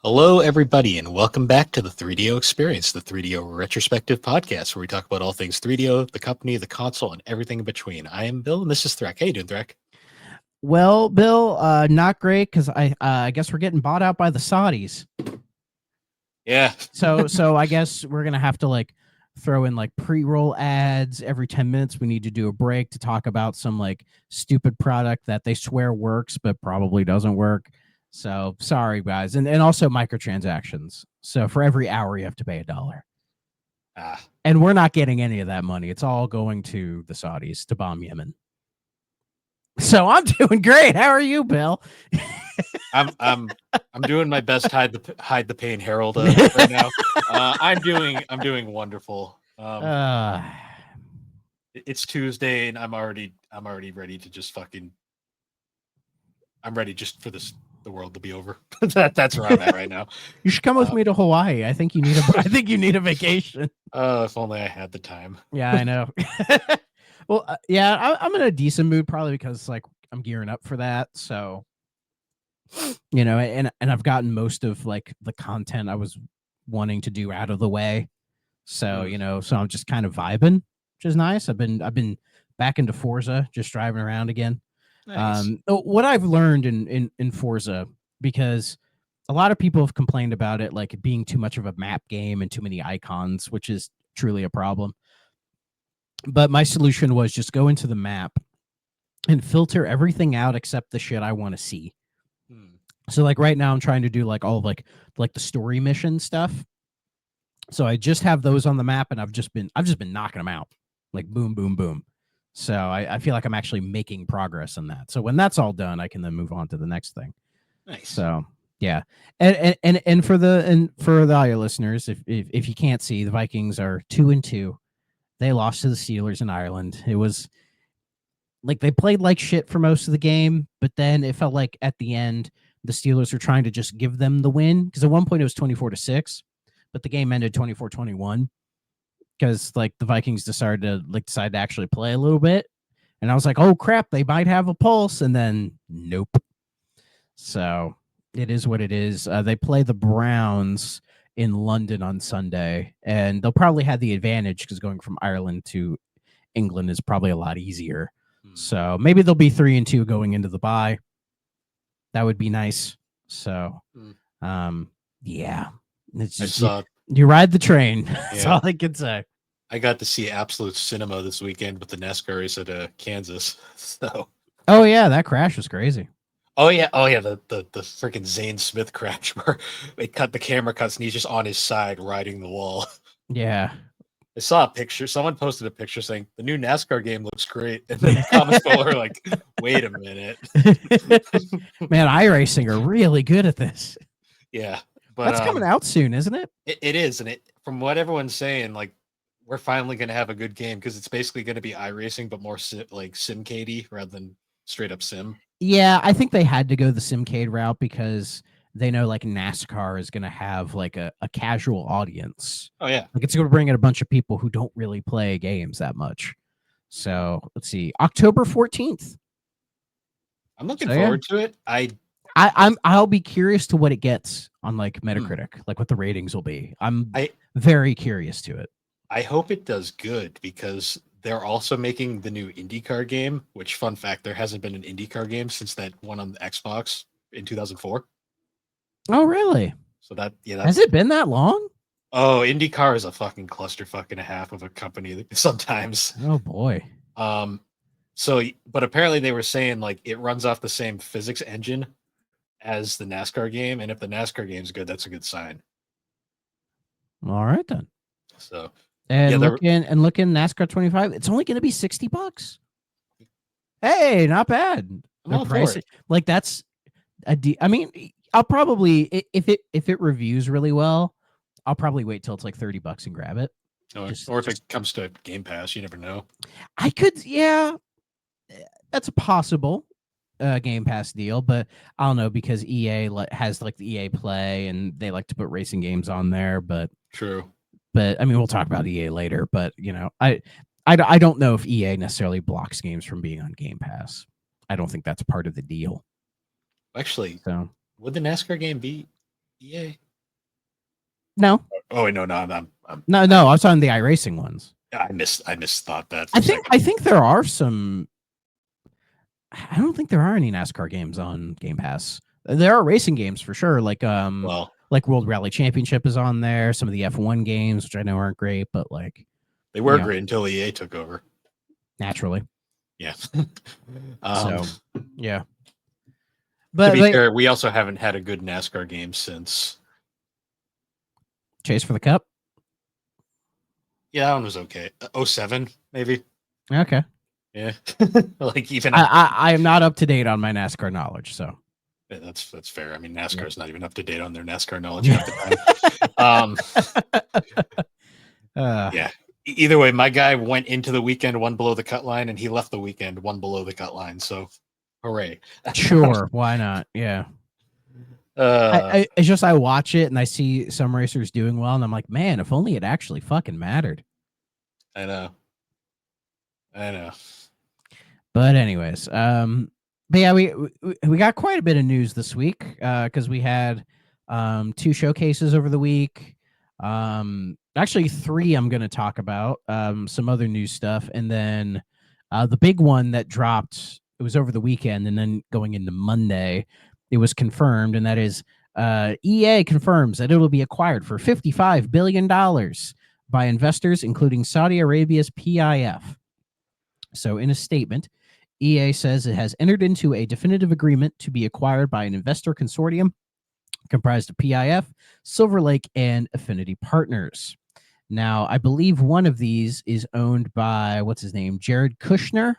Hello, everybody, and welcome back to the 3DO Experience, the 3DO retrospective podcast, where we talk about all things 3DO, the company, the console, and everything in between. I am Bill, and this is Threk. How you doing, Threk? Well, Bill, not great because I guess we're getting bought out by the Saudis. Yeah. So I guess we're gonna have to like throw in like pre-roll ads every 10 minutes. We need to do a break to talk about some like stupid product that they swear works but probably doesn't work. So sorry guys, and also microtransactions. So for every hour you have to pay $1. And we're not getting any of that money. It's all going to the Saudis to bomb Yemen. So I'm doing great. How are you, Bill? I'm doing my best hide the pain Harold right now. I'm doing wonderful. It's Tuesday and I'm already ready to just I'm ready just for the world to be over. That's where I'm at right now. You should come with me to Hawaii. I think you need a vacation. If only I had the time. Yeah, I know. Well, yeah, I'm in a decent mood probably because like I'm gearing up for that. So, and I've gotten most of like the content I was wanting to do out of the way. So, so I'm just kind of vibing, which is nice. I've been back into Forza, just driving around again. Nice. What I've learned in Forza, because a lot of people have complained about it, like it being too much of a map game and too many icons, which is truly a problem. But my solution was just go into the map and filter everything out except the shit I want to see. So like right now I'm trying to do like all of like the story mission stuff. So I just have those on the map and I've just been knocking them out. Like boom, boom, boom. So I feel like I'm actually making progress in that. So when that's all done, I can then move on to the next thing. Nice. So yeah. And for the audio listeners, if you can't see, the Vikings are 2-2. They lost to the Steelers in Ireland. It was like they played like shit for most of the game, but then it felt like at the end the Steelers were trying to just give them the win because at one point it was 24-6, but the game ended 24-21 because like the Vikings decided to actually play a little bit, and I was like, oh crap, they might have a pulse, and then nope. So it is what it is. They play the Browns in London on Sunday, and they'll probably have the advantage because going from Ireland to England is probably a lot easier. So maybe they'll be 3-2 going into the bye. That would be nice. So, yeah, it's just you ride the train. That's all I can say. I got to see absolute cinema this weekend with the NASCAR race at Kansas. So, oh yeah, that crash was crazy. Oh yeah, the freaking Zane Smith crash where they cut the camera cuts and he's just on his side riding the wall. Yeah. I saw a picture. Someone posted a picture saying the new NASCAR game looks great, and then the comments below are like, "Wait a minute, man! iRacing are really good at this." Yeah, but that's coming out soon, isn't it? It is, and from what everyone's saying, like we're finally going to have a good game because it's basically going to be iRacing, but more like Simcade rather than straight up sim. Yeah, I think they had to go the Simcade route because they know like NASCAR is going to have like a casual audience. Oh yeah. Like it's going to bring in a bunch of people who don't really play games that much. So let's see, October 14th. I'm looking forward to it. I'll be curious to what it gets on like Metacritic, like what the ratings will be. I'm very curious to it. I hope it does good because they're also making the new IndyCar game, which fun fact, there hasn't been an IndyCar game since that one on the Xbox in 2004. Oh, really? So has it been that long? Oh, IndyCar is a fucking clusterfuck and a half of a company sometimes. Oh boy. But apparently they were saying like it runs off the same physics engine as the NASCAR game, and if the NASCAR game's good, that's a good sign. All right then. So looking NASCAR 25, it's only going to be $60. Hey, not bad. Like that's I mean, I'll probably if it reviews really well, I'll probably wait till it's like $30 and grab it. Or if it comes to Game Pass, you never know. I could, yeah, that's a possible Game Pass deal, but I don't know because EA has like the EA Play and they like to put racing games on there. But true. But I mean, we'll talk about EA later. But I don't know if EA necessarily blocks games from being on Game Pass. I don't think that's part of the deal. Actually, would the NASCAR game be EA? No, Oh wait, no, no. I was on the iRacing ones. I misthought that for a second. I think there are some. I don't think there are any NASCAR games on Game Pass. There are racing games for sure, Well, like World Rally Championship is on there. Some of the F1 games, which I know aren't great, but like they were great until EA took over. Naturally. Yeah. So yeah. To But be fair, we also haven't had a good NASCAR game since Chase for the Cup. Yeah, that one was okay. 07, maybe. Okay. Yeah. Like even I am not up to date on my NASCAR knowledge, so yeah, that's fair. I mean, NASCAR's not even up to date on their NASCAR knowledge half the time. Yeah. Either way, my guy went into the weekend one below the cut line, and he left the weekend one below the cut line. So, hooray! Sure, why not? Yeah. It's just I watch it and I see some racers doing well, and I'm like, man, if only it actually fucking mattered. I know. But anyways, but yeah, we got quite a bit of news this week because we had 2 showcases over the week. Actually 3 I'm going to talk about, some other news stuff, and then the big one that dropped, it was over the weekend, and then going into Monday, it was confirmed, and that is EA confirms that it will be acquired for $55 billion by investors, including Saudi Arabia's PIF. So in a statement, EA says it has entered into a definitive agreement to be acquired by an investor consortium comprised of PIF, Silver Lake, and Affinity Partners. Now, I believe one of these is owned by, what's his name, Jared Kushner,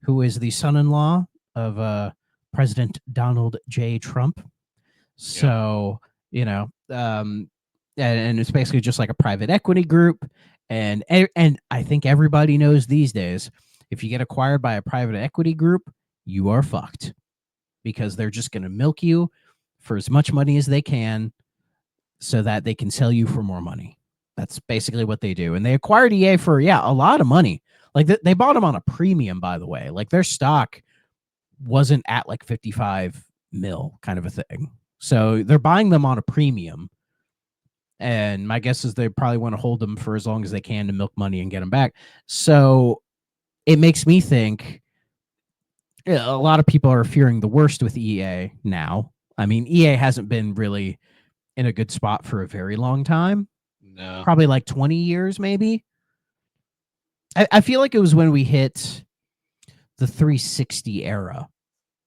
who is the son-in-law of President Donald J. Trump. So, and it's basically just like a private equity group. And I think everybody knows these days, if you get acquired by a private equity group, you are fucked, because they're just going to milk you for as much money as they can so that they can sell you for more money. That's basically what they do. And they acquired EA for, a lot of money. Like they bought them on a premium, by the way. Like their stock wasn't at like 55 mil kind of a thing. So they're buying them on a premium. And my guess is they probably want to hold them for as long as they can to milk money and get them back. So it makes me think a lot of people are fearing the worst with EA now. I mean, EA hasn't been really in a good spot for a very long time. No. Probably like 20 years, maybe. I feel like it was when we hit the 360 era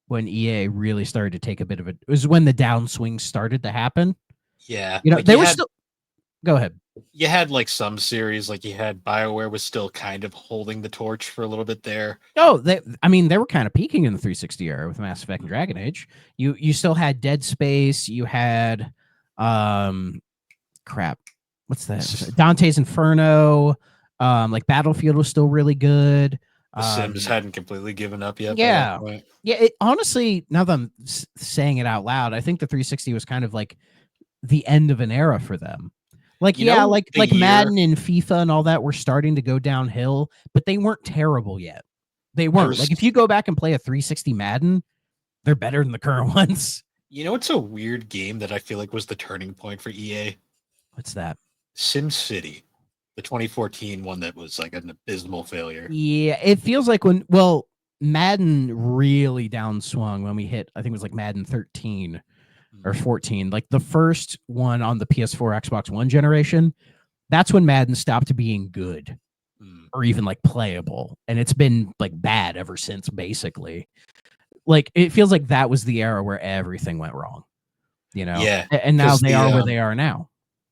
when EA really started to take a bit of it. It was when the downswing started to happen. Yeah. Like they were still... Go ahead. You had like some series, like you had BioWare was still kind of holding the torch for a little bit there. Oh, they were kind of peaking in the 360 era with Mass Effect and Dragon Age. You still had Dead Space. You had, what's that? Dante's Inferno. Like Battlefield was still really good. The Sims hadn't completely given up yet. Yeah. Yeah. Honestly, now that I'm saying it out loud, I think the 360 was kind of like the end of an era for them. Like, like Madden and FIFA and all that were starting to go downhill, but they weren't terrible yet. They weren't. Like, if you go back and play a 360 Madden, they're better than the current ones. You know, it's a weird game that I feel like was the turning point for EA. What's that? SimCity, the 2014 one that was like an abysmal failure. Yeah, it feels like Madden really downswung when we hit, I think it was like Madden 13. Or 14, like the first one on the PS4, Xbox One generation, that's when Madden stopped being good or even like playable. And it's been like bad ever since, basically. Like it feels like that was the era where everything went wrong, Yeah. And now they are where they are now.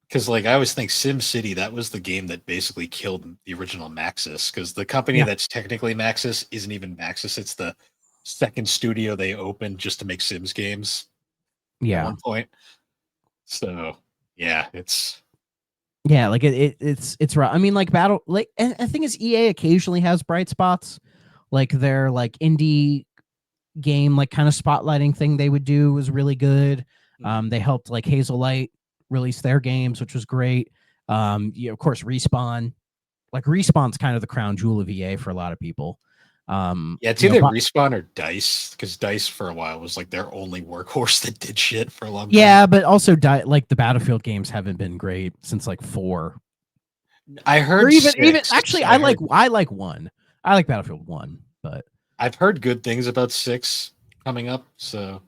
Because like I always think SimCity, that was the game that basically killed the original Maxis, because the company that's technically Maxis isn't even Maxis. It's the second studio they opened just to make Sims games. At one point. So it's right. I mean, like and the thing is, EA occasionally has bright spots, like their like indie game, like kind of spotlighting thing they would do was really good. They helped like Hazelight release their games, which was great. Of course, Respawn. Like Respawn's kind of the crown jewel of EA for a lot of people. Yeah, it's You know, either Respawn or Dice, because Dice for a while was like their only workhorse that did shit for a long time. yeah, but also like the Battlefield games haven't been great since like 4. I Or heard even six. actually I like 1. I like Battlefield 1, but I've heard good things about 6 coming up. So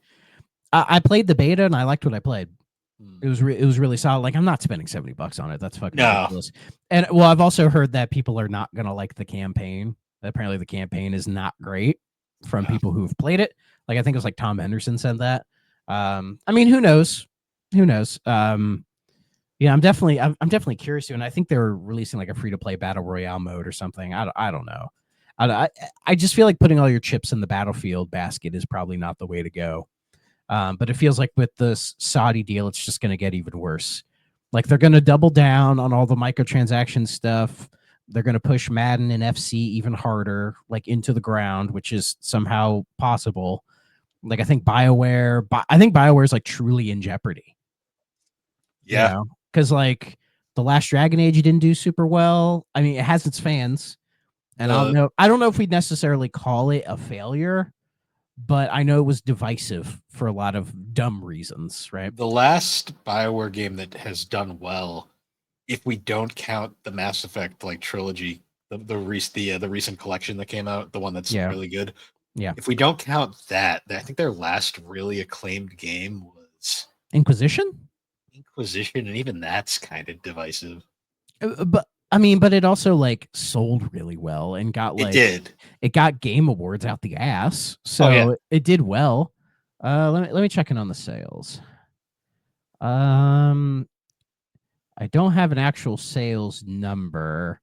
I played the beta and I liked what I played. hmm. It was really solid. Like I'm not spending $70 on it. That's fucking No, ridiculous. And well, I've also heard that people are not gonna like the campaign. Apparently, the campaign is not great from no. people who've played it. Like I think it was like Tom Henderson said that. I mean, who knows? Who knows? Yeah, I'm definitely curious to, and I think they're releasing like a free to play battle royale mode or something. I don't know. I I just feel like putting all your chips in the Battlefield basket is probably not the way to go. But it feels like with this Saudi deal, it's just going to get even worse. Like they're going to double down on all the microtransaction stuff. They're going to push Madden and FC even harder, like into the ground, which is somehow possible. Like I think BioWare is like truly in jeopardy, you Yeah. know, because like the last Dragon Age didn't do super well. I mean, it has its fans, and The I don't know if we'd necessarily call it a failure, but I know it was divisive for a lot of dumb reasons, right? the last BioWare game that has done well, if we don't count the Mass Effect like trilogy, the recent collection that came out, the one that's Yeah, really good. yeah. If we don't count that, I think their last really acclaimed game was Inquisition, Inquisition, and even that's kind of divisive. but I mean, but it also like sold really well and It did. it got game awards out the ass, Oh yeah. so it did well. Let me check in on the sales. Um, I don't have an actual sales number.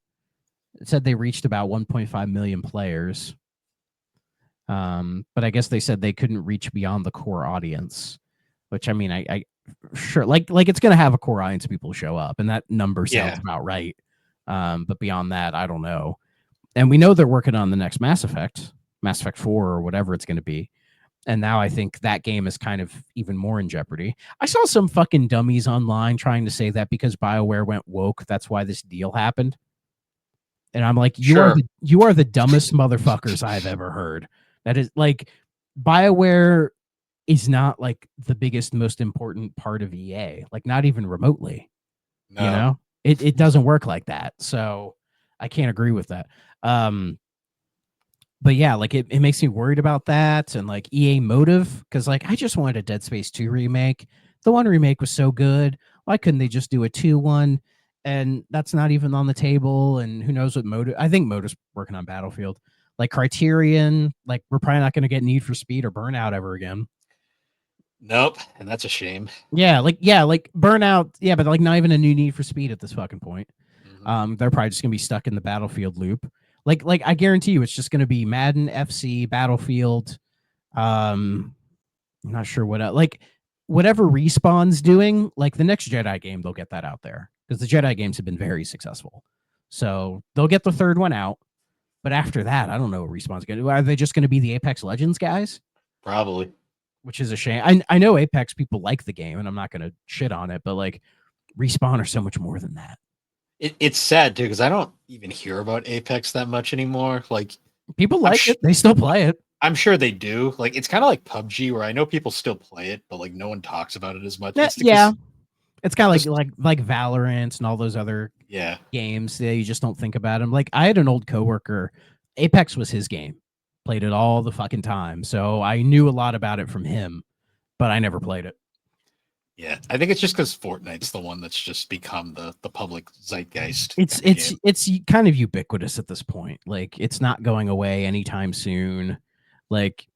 It said they reached about 1.5 million players. But I guess they said they couldn't reach beyond the core audience, which I mean, I sure like it's gonna have a core audience of people show up, and that number sounds Yeah. about right. But beyond that, I don't know. And we know they're working on the next Mass Effect 4 or whatever it's gonna be. And now I think that game is kind of even more in jeopardy. I saw some fucking dummies online trying to say that because BioWare went woke, that's why this deal happened. And I'm like, Sure. you are the dumbest motherfuckers I've ever heard. That is like BioWare is not like the biggest, most important part of EA, like not even remotely. You No. know, it doesn't work like that. So I can't agree with that. Um, but yeah, like it makes me worried about that and like EA motive because like I just wanted a Dead Space 2 remake. The one remake was so good. Why couldn't they just do a 2-1? And that's not even on the table. And who knows what motive? I think Motive's working on Battlefield. Like Criterion, like we're probably not going to get Need for Speed or Burnout ever again. Nope. And that's a shame. Yeah, like Burnout. Yeah, but like not even a new Need for Speed at this fucking point. Hmm. They're probably just gonna be stuck in the Battlefield loop. Like I guarantee you, it's just gonna be Madden, FC, Battlefield. I'm not sure what like whatever Respawn's doing. Like the next Jedi game, they'll get that out there because the Jedi games have been very successful. So they'll get the third one out. But after that, I don't know what Respawn's gonna do. Are they just gonna be the Apex Legends guys? Probably. Which is a shame. I know Apex people like the game, and I'm not gonna shit on it, but like Respawn are so much more than that. It's sad too because I don't even hear about Apex that much anymore. Like People I'm like sh- it. They still play it. I'm sure they do. Like it's kind of like PUBG where I know people still play it, but like no one talks about it as much. It's Yeah. because It's kind of just like Valorant and all those other yeah. games that you just don't think about them. Like I had an old coworker, Apex was his game. Played it all the fucking time. So I knew a lot about it from him, but I never played it. Yeah, I think it's just because Fortnite's the one that's just become the public zeitgeist It's kind of it's game. it's kind of ubiquitous at this point. Like it's not going away anytime soon. Like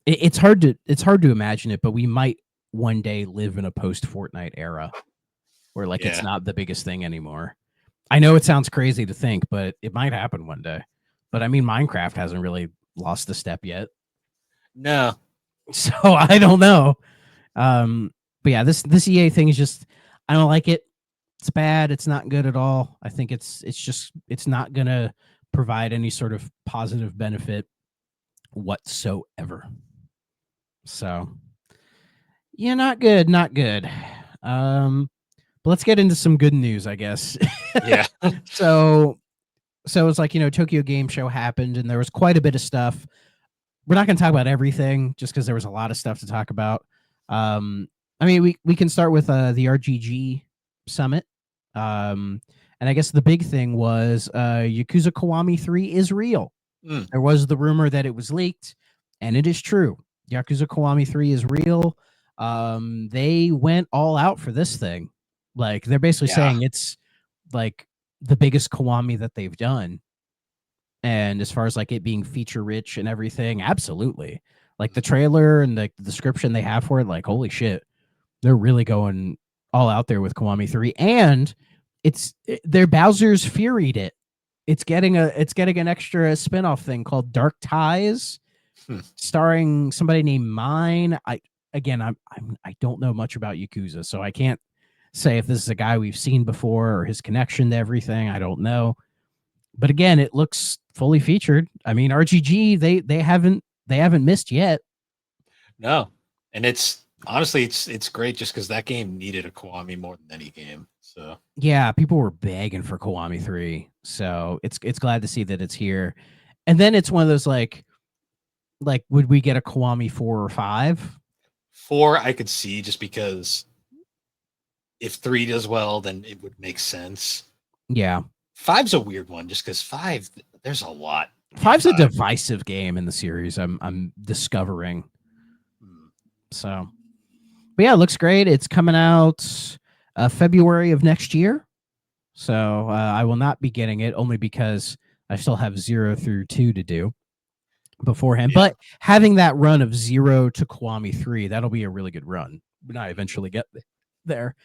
it's hard to imagine it, but we might one day live in a post Fortnite era where like it's Yeah, not the biggest thing anymore. I know it sounds crazy to think, but it might happen one day. But I mean, Minecraft hasn't really lost the step yet, no, so I don't know. But yeah, this EA thing is just I don't like it. It's bad. It's not good at all. I think it's not gonna provide any sort of positive benefit whatsoever. So yeah, not good, not good. But let's get into some good news, I guess. yeah, So So it was like, Tokyo Game Show happened and there was quite a bit of stuff. We're not going to talk about everything just because there was a lot of stuff to talk about. I mean, we can start with the RGG Summit. And I guess the big thing was Yakuza Kiwami 3 is real. There was the rumor that it was leaked, and it is true. Yakuza Kiwami 3 is real. They went all out for this thing. Like, they're basically saying it's like the biggest Kiwami that they've done. And as far as like it being feature rich and everything, absolutely. Like the trailer and the description they have for it, like, holy shit, they're really going all out there with Kiwami 3. And their Bowser's Furied it. It's getting an extra spin-off thing called Dark Ties, starring somebody named Mine. I don't know much about Yakuza, so I can't say if this is a guy we've seen before or his connection to everything. I don't know. But again, it looks fully featured. I mean, RGG, they haven't missed yet. No. And it's honestly it's great just because that game needed a Kiwami more than any game. So yeah, people were begging for Kiwami 3. So it's glad to see that it's here. And then it's one of those like would we get a Kiwami 4 or 5? 4 I could see just because if 3 does well, then it would make sense. Yeah. 5's a weird one just because 5, there's a lot. 5's a divisive game in the series. I'm discovering. So, but yeah, it looks great. It's coming out February of next year. So I will not be getting it only because I still have 0 through 2 to do beforehand. Yeah. But having that run of 0 to Kiwami 3, that'll be a really good run when I eventually get there.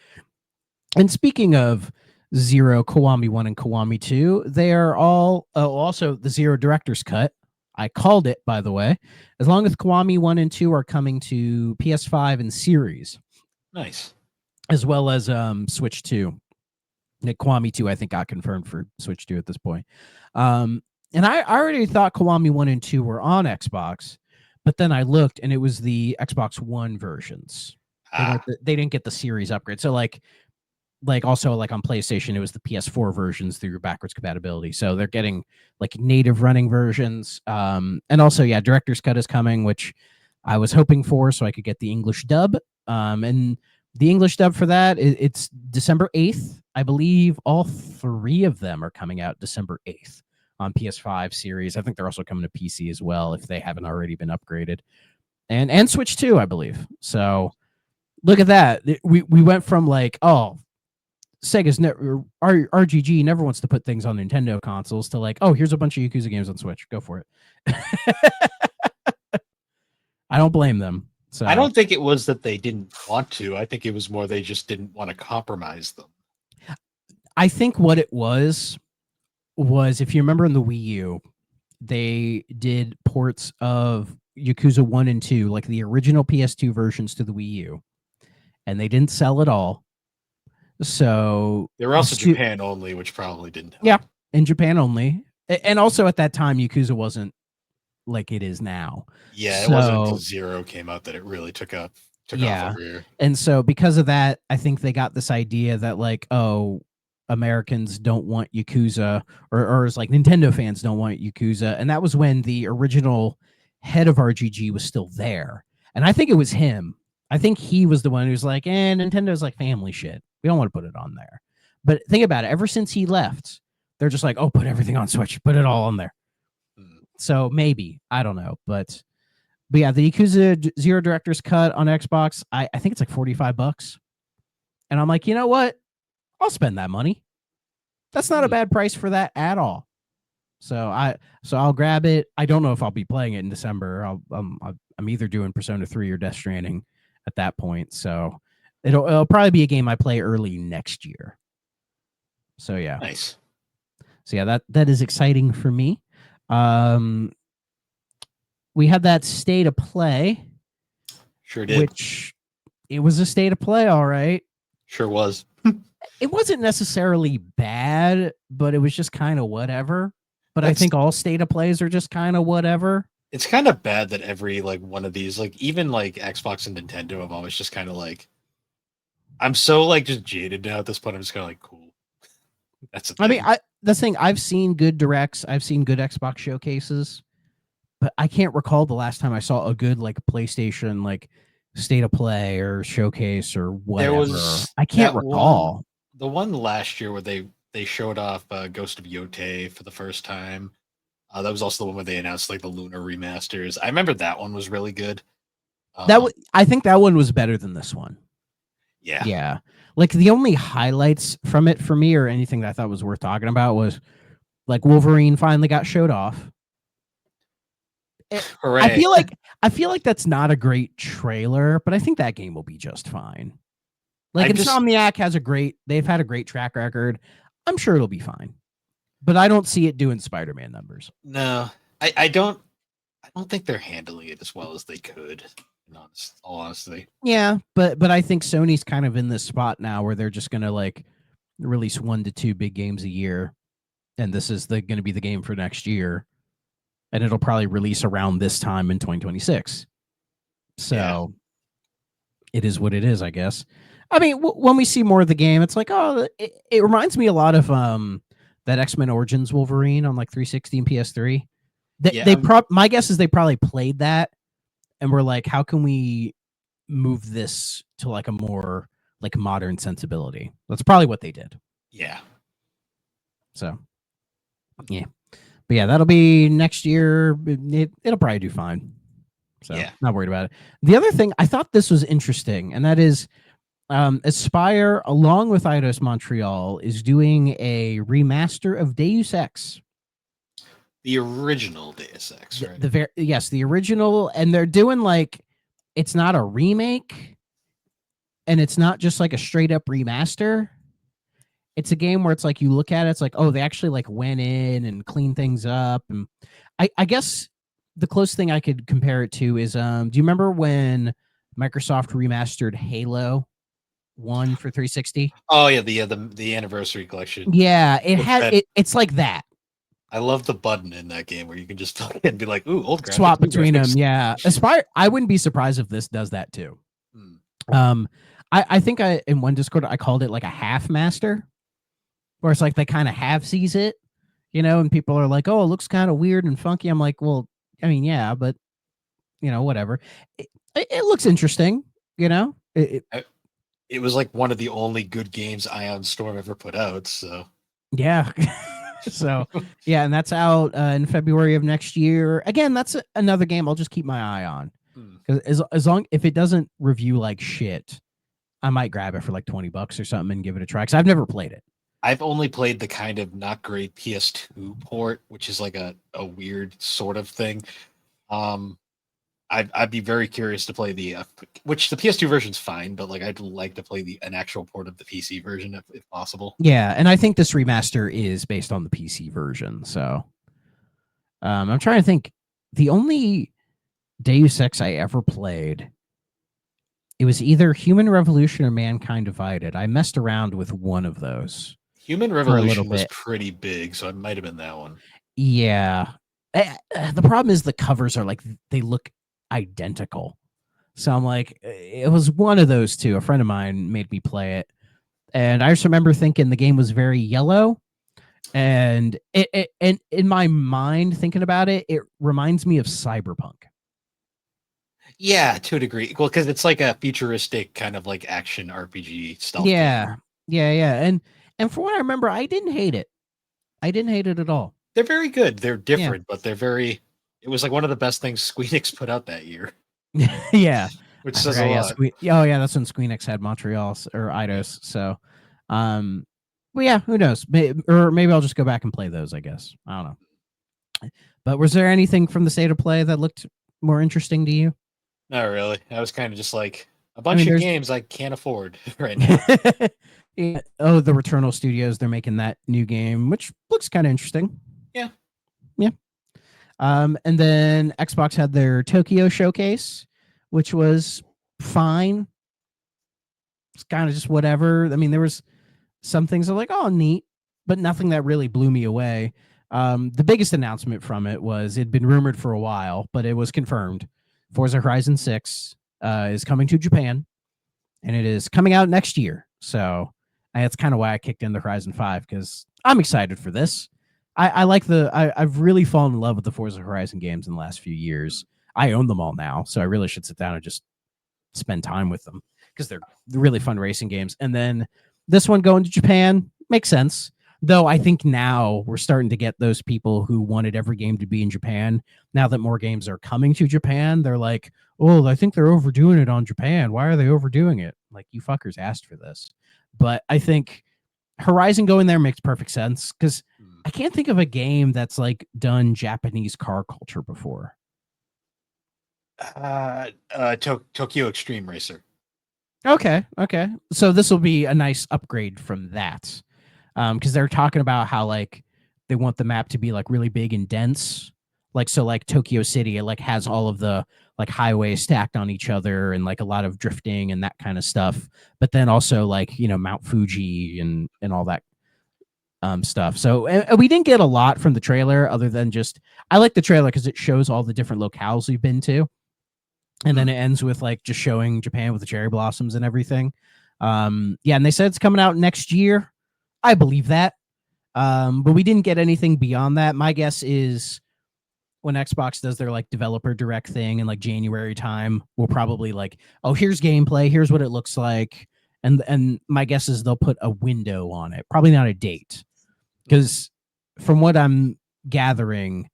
And speaking of 0, Kiwami 1, and Kiwami 2, they are all also the 0 director's cut. I called it, by the way. As long as Kiwami 1 and 2 are coming to PS5 and Series. Nice. As well as Switch 2. Kiwami 2, I think, got confirmed for Switch 2 at this point. And I already thought Kiwami 1 and 2 were on Xbox, but then I looked and it was the Xbox One versions. They didn't get the Series upgrade. So also like on PlayStation, it was the PS4 versions through backwards compatibility. So they're getting like native running versions. And also, yeah, director's cut is coming, which I was hoping for, so I could get the English dub. And the English dub for that, it's December 8th. I believe all 3 of them are coming out December 8th on PS5 series. I think they're also coming to PC as well if they haven't already been upgraded. And Switch 2, I believe. So look at that. We went from like, oh, Sega's RGG never wants to put things on Nintendo consoles to like, oh, here's a bunch of Yakuza games on Switch. Go for it. I don't blame them. So I don't think it was that they didn't want to. I think it was more they just didn't want to compromise them. I think what it was if you remember in the Wii U, they did ports of Yakuza 1 and 2, like the original PS2 versions to the Wii U, and they didn't sell it all. So they were also Japan only, which probably didn't help. Yeah, in Japan only. And also at that time, Yakuza wasn't like it is now. Yeah, it wasn't until 0 came out that it really took off over here. And so because of that, I think they got this idea that like, oh, Americans don't want Yakuza, or it's like Nintendo fans don't want Yakuza. And that was when the original head of RGG was still there. And I think it was him. I think he was the one who was like, Nintendo's like family shit. We don't want to put it on there. But think about it. Ever since he left, they're just like, oh, put everything on Switch. Put it all on there. So maybe. I don't know. But yeah, the Yakuza 0 Director's Cut on Xbox, I think it's like $45. And I'm like, you know what? I'll spend that money. That's not a bad price for that at all. So I'll grab it. I don't know if I'll be playing it in December. I'm either doing Persona 3 or Death Stranding at that point. So it'll probably be a game I play early next year. So yeah. Nice. So yeah, that is exciting for me. We had that State of Play. Sure did. Which it was a State of Play, all right. Sure was. It wasn't necessarily bad, but it was just kind of whatever. But I think all State of Plays are just kind of whatever. It's kind of bad that every like one of these, like even like Xbox and Nintendo, have always just kind of like, I'm so like just jaded now at this point. I'm just kind of like, cool. That's the thing. I mean, the thing. I've seen good directs. I've seen good Xbox showcases, but I can't recall the last time I saw a good like PlayStation like state of play or showcase or There whatever. was I can't that one, recall. the one last year where they showed off Ghost of Yotei for the first time. That was also the one where they announced like the Lunar remasters. I remember that one was really good. Um, I think that one was better than this one. yeah, Yeah. Like the only highlights from it for me or anything that I thought was worth talking about was like Wolverine finally got showed off. I hooray! feel like that's not a great trailer, but I think that game will be just fine. Like I just Insomniac they've had a great track record. I'm sure it'll be fine. But I don't see it doing Spider-Man numbers. no, I don't think they're handling it as well as they could. In all honesty, Yeah, but I think Sony's kind of in this spot now where they're just gonna like release 1 to 2 big games a year, and this is going to be the game for next year, and it'll probably release around this time in 2026. So yeah, it is what it is, I guess. I mean, when we see more of the game, it's like, oh, it reminds me a lot of that X-Men Origins Wolverine on like 360 and PS3. yeah. My guess is they probably played that and were like, how can we move this to like a more like modern sensibility? That's probably what they did. Yeah. So, yeah. But yeah, that'll be next year. It'll probably do fine. So, Yeah. not worried about it. The other thing, I thought this was interesting, and that is Aspire, along with Eidos Montreal, is doing a remaster of Deus Ex. The original Deus Ex, right? Yes, the original, and they're doing like it's not a remake, and it's not just like a straight up remaster. It's a game where it's like you look at it, it's like, oh, they actually like went in and cleaned things up. And I guess the closest thing I could compare it to is do you remember when Microsoft remastered Halo 1 for 360? Oh yeah, the anniversary collection. Yeah, That it's like that. I love the button in that game where you can just plug and be like, "Ooh, old graphics, Swap new between them. graphics." Yeah. Aspire, I wouldn't be surprised if this does that too. Hmm. Um, I think in one Discord I called it like a half master, where it's like they kind of half sees it, and people are like, "Oh, it looks kind of weird and funky." I'm like, "Well, I mean, yeah, but whatever. It looks interesting, you know." It was like one of the only good games Ion Storm ever put out. So Yeah. So yeah, and that's out in February of next year. Again, that's another game I'll just keep my eye on because as long if it doesn't review like shit, I might grab it for like $20 or something and give it a try because I've never played it. I've only played the kind of not great PS2 port, which is like a weird sort of thing. Um, I'd be very curious to play which the PS2 version's fine, but like I'd like to play an actual port of the PC version if possible. Yeah, and I think this remaster is based on the PC version. So I'm trying to think. The only Deus Ex I ever played, it was either Human Revolution or Mankind Divided. I messed around with one of those Human for a little Revolution was bit. pretty big, so it might have been that one. Yeah. The problem is the covers are like they look identical. So I'm like, it was one of those two. A friend of mine made me play it. And I just remember thinking the game was very yellow. And and in my mind, thinking about it, it reminds me of Cyberpunk. Yeah, to a degree. Well, because it's like a futuristic kind of like action RPG stealth game. Yeah. And from what I remember, I didn't hate it. I didn't hate it at all. They're very good. They're different, but they're very. It was like one of the best things Squeenix put out that year. Yeah, Which I says a forgot, lot. oh yeah, that's when Squeenix had Montreal or Eidos. So, well, yeah, who knows? Or maybe I'll just go back and play those. I guess I don't know. But was there anything from the state of play that looked more interesting to you? Not really. I was kind of just like a bunch of games I can't afford right now. Yeah. Oh, the Returnal Studios, they're making that new game, which looks kind of interesting. Yeah. And then Xbox had their Tokyo showcase, which was fine. It's kind of just whatever. I mean, there was some things that are like, oh, neat, but nothing that really blew me away. The biggest announcement from it was it'd been rumored for a while, but it was confirmed. Forza Horizon 6 is coming to Japan, and it is coming out next year. So And that's kind of why I kicked into Horizon 5, because I'm excited for this. I like I've really fallen in love with the Forza Horizon games in the last few years. I own them all now, so I really should sit down and just spend time with them because they're really fun racing games. And then this one going to Japan makes sense. Though I think now we're starting to get those people who wanted every game to be in Japan. Now that more games are coming to Japan, they're like, oh, I think they're overdoing it on Japan. Why are they overdoing it? Like, you fuckers asked for this. But I think Horizon going there makes perfect sense because I can't think of a game that's like done Japanese car culture before. Tokyo Extreme Racer. Okay. So this will be a nice upgrade from that. Because they're talking about how like they want the map to be like really big and dense. Like so like Tokyo City, it like has all of the like highways stacked on each other and like a lot of drifting and that kind of stuff. But then also like, you know, Mount Fuji and all that stuff. So we didn't get a lot from the trailer other than just I like the trailer because it shows all the different locales we've been to. And then it ends with like just showing Japan with the cherry blossoms and everything. Yeah, and they said it's coming out next year. I believe that. But we didn't get anything beyond that. My guess is when Xbox does their like developer direct thing in like January time, we'll probably like, oh, here's gameplay, here's what it looks like. And my guess is they'll put a window on it, probably not a date. Because from what I'm gathering,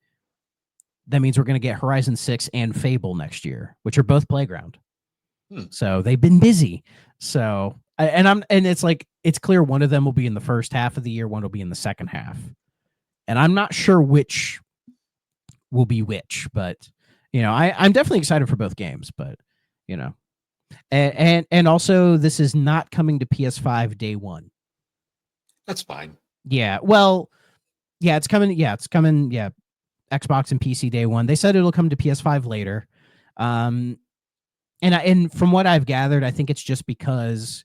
that means we're going to get Horizon 6 and Fable next year, which are both Playground. So they've been busy. So and it's like it's clear one of them will be in the first half of the year, one will be in the second half. And I'm not sure which will be which, but you know, I'm definitely excited for both games, but you know. And also this is not coming to PS5 day one. That's fine. Yeah. Well, yeah, it's coming. Yeah, it's coming. Yeah. Xbox and PC day one. They said it'll come to PS5 later. And from what I've gathered, I think it's just because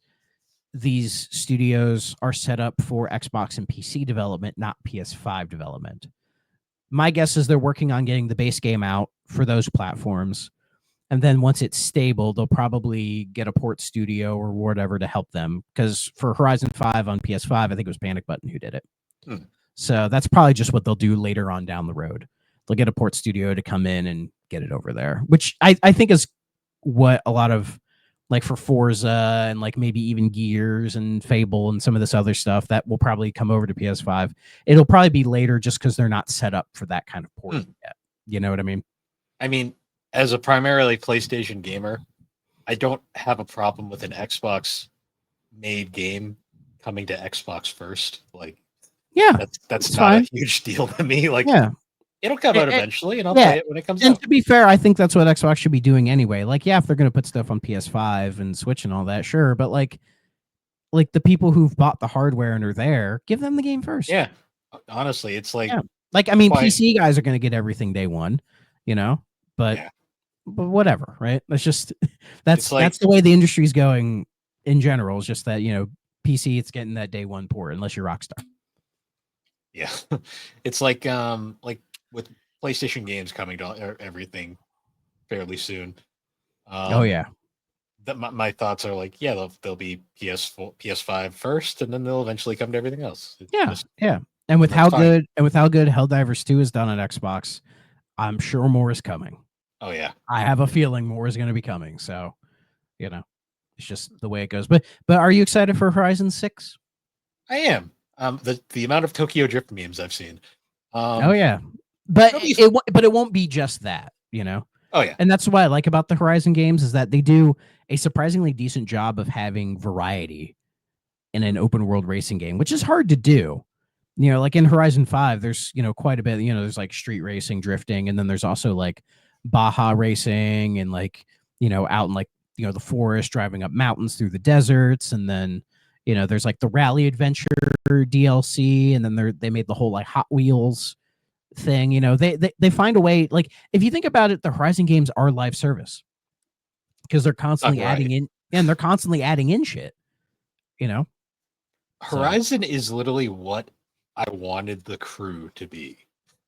these studios are set up for Xbox and PC development, not PS5 development. My guess is they're working on getting the base game out for those platforms. And then once it's stable, they'll probably get a port studio or whatever to help them. Because for Horizon 5 on PS5, I think it was Panic Button who did it. So that's probably just what they'll do later on down the road. They'll get a port studio to come in and get it over there, which I think is what a lot of like for Forza and like maybe even Gears and Fable and some of this other stuff that will probably come over to PS5. It'll probably be later just because they're not set up for that kind of port yet. You know what I mean? I mean, as a primarily PlayStation gamer, I don't have a problem with an Xbox made game coming to Xbox first. Like, yeah, that's not fine. a huge deal to me. Like, yeah, it'll come out eventually, and I'll play it when it comes out. And to be fair, I think that's what Xbox should be doing anyway. Like, yeah, if they're going to put stuff on PS5 and Switch and all that, sure. But like the people who've bought the hardware and are there, give them the game first. Yeah, honestly, it's like, like I mean, PC guys are going to get everything day one, you know. But whatever, right? That's just that's the way the industry's going in general. It's just that, you know, PC, it's getting that day one port unless you're Rockstar. Yeah, it's like with PlayStation games coming to everything fairly soon. Oh yeah, my thoughts are like, yeah, they'll be PS4, PS5 first, and then they'll eventually come to everything else. Yeah. And with how good Helldivers 2 is done on Xbox, I'm sure more is coming. Oh yeah, I have a feeling more is going to be coming. So, you know, it's just the way it goes. But are you excited for Horizon 6? I am. The amount of Tokyo Drift memes I've seen. Oh yeah, but it won't be just that, you know. Oh yeah, and that's what I like about the Horizon games is that they do a surprisingly decent job of having variety in an open world racing game, which is hard to do. You know, like in Horizon 5, there's, you know, quite a bit, you know, there's like street racing, drifting, and then there's also like Baja racing and like, you know, out in like, you know, the forest, driving up mountains through the deserts, and then, you know, there's like the Rally Adventure DLC, and then they made the whole like Hot Wheels thing. You know, they find a way. Like if you think about it, the Horizon games are live service because they're constantly adding in, and they're constantly adding in shit. You know, Horizon is literally what I wanted the crew to be,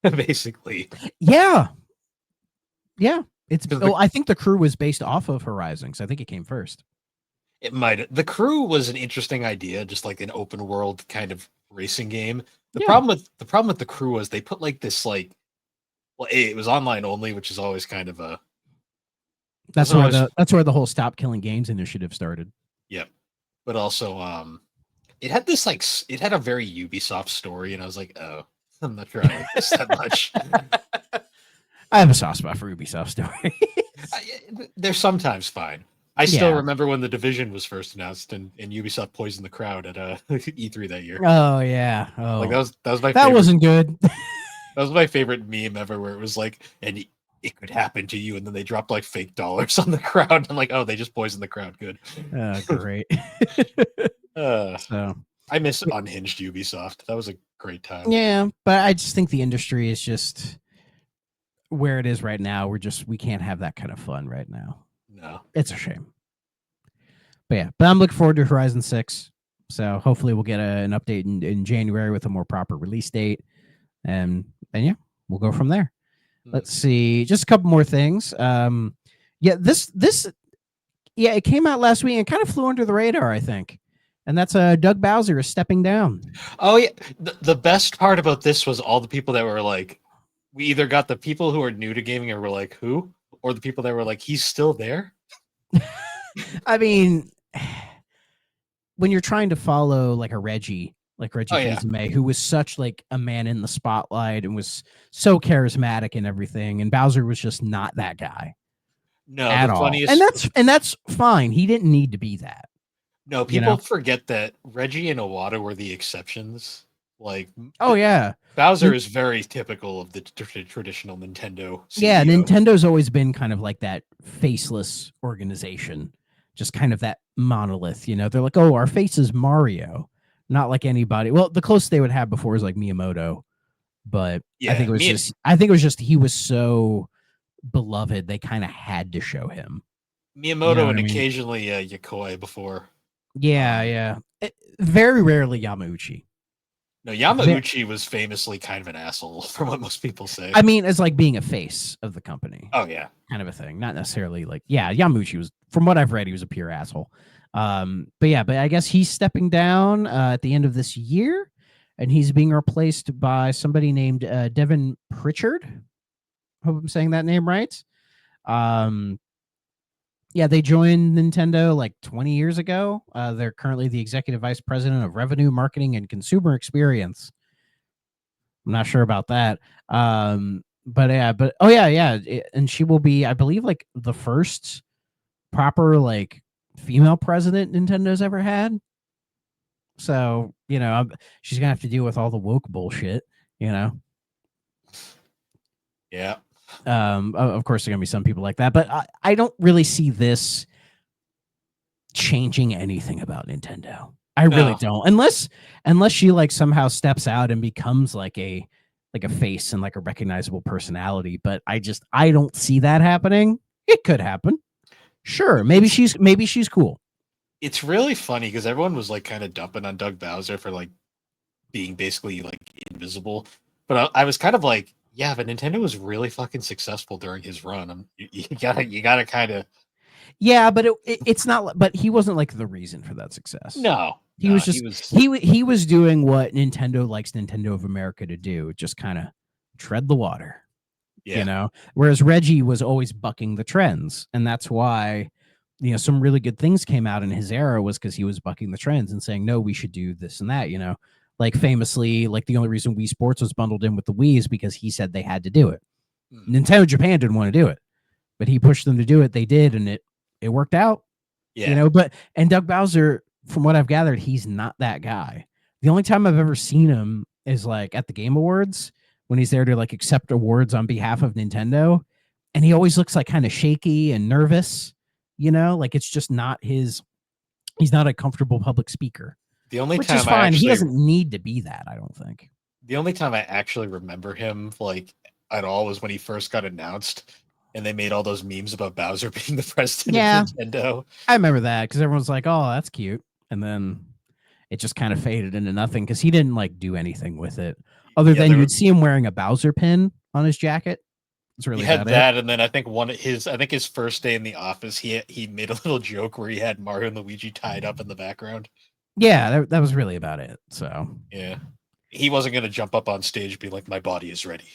basically. Yeah. It's. I think the crew was based off of Horizon, because I think it came first. It might. The Crew was an interesting idea, just like an open world kind of racing game. Yeah, The problem with the Crew was they put like this like well, it was online only, which is always kind of a doesn't always that's where the whole Stop Killing Games initiative started. yeah, but also it had this like it had a very Ubisoft story, and I was like, oh, I'm not sure I like this that much. I have a soft spot for Ubisoft story. They're sometimes fine. I still Yeah. remember when the Division was first announced, and Ubisoft poisoned the crowd at E3 that year. Oh yeah. Like Oh, that was my that favorite. wasn't good. That was my favorite meme ever, where it was like, and it could happen to you, and then they dropped like fake dollars on the crowd. I'm like, oh, they just poisoned the crowd. Good. Great. Uh, So I miss unhinged Ubisoft. That was a great time. yeah, but I just think the industry is just where it is right now. We can't have that kind of fun right now. No. It's a shame. But yeah, but I'm looking forward to Horizon 6. So hopefully we'll get an update in January with a more proper release date. And yeah, we'll go from there. Let's see. Just a couple more things. Yeah, this it came out last week and kind of flew under the radar, I think. And that's Doug Bowser is stepping down. Oh yeah. The best part about this was all the people that were like, we either got the people who are new to gaming and were like, who? Or the people that were like, he's still there. I mean, when you're trying to follow like a Reggie Fils-Aimé, who was such like a man in the spotlight and was so charismatic and everything, and Bowser was just not that guy. No, at the all. funniest, And that's fine. He didn't need to be that. no, people forget that Reggie and Iwata were the exceptions. Like, oh yeah, Bowser is very typical of the traditional Nintendo CEO. Yeah, Nintendo's always been kind of like that faceless organization, just kind of that monolith. You know, they're like, oh, our face is Mario, not like anybody. Well, the closest they would have before was like Miyamoto, but yeah, I think it was just he was so beloved they kind of had to show him. Miyamoto You know and I mean? occasionally Yokoi before. Yeah. Very rarely Yamauchi. No, Yamauchi was famously kind of an asshole, from what most people say. I mean, as like being a face of the company. Oh yeah, kind of a thing. Not necessarily like, yeah, Yamauchi was, from what I've read, he was a pure asshole. But I guess he's stepping down at the end of this year, and he's being replaced by somebody named Devin Pritchard. Hope I'm saying that name right. Yeah, they joined Nintendo like 20 years ago. They're currently the executive vice president of revenue, marketing, and consumer experience. I'm not sure about that. And she will be, I believe, like the first proper like female president Nintendo's ever had. So, you know, she's gonna have to deal with all the woke bullshit, you know. Yeah. Of course, there are gonna be some people like that, but I don't really see this changing anything about Nintendo. I really don't, unless she like somehow steps out and becomes like a face and like a recognizable personality. But I don't see that happening. It could happen. Sure, maybe she's cool. It's really funny because everyone was like kind of dumping on Doug Bowser for like being basically like invisible, but I was kind of like, yeah, but Nintendo was really fucking successful during his run. You gotta kind of. Yeah, but it's not. But he wasn't like the reason for that success. No, he was just he was doing what Nintendo likes Nintendo of America to do, just kind of tread the water. Yeah. You know, whereas Reggie was always bucking the trends, and that's why, you know, some really good things came out in his era was because he was bucking the trends and saying, no, we should do this and that. You know, like famously, like the only reason Wii Sports was bundled in with the Wii is because he said they had to do it. Nintendo Japan didn't want to do it, but he pushed them to do it. They did, and it worked out. Yeah. You know, and Doug Bowser, from what I've gathered, he's not that guy. The only time I've ever seen him is like at the Game Awards when he's there to like accept awards on behalf of Nintendo. And he always looks like kind of shaky and nervous, you know, like it's just not he's not a comfortable public speaker. The only which time is fine. He doesn't need to be that, I don't think. The only time I actually remember him like at all was when he first got announced. And they made all those memes about Bowser being the president of Nintendo. I remember that because everyone's like, oh, that's cute. And then it just kind of faded into nothing because he didn't like do anything with it other than you'd see him wearing a Bowser pin on his jacket. That's really You had about it. that, and then I think his first day in the office, he made a little joke where he had Mario and Luigi tied up in the background. Yeah, that was really about it. So Yeah, he wasn't gonna jump up on stage and be like, "My body is ready."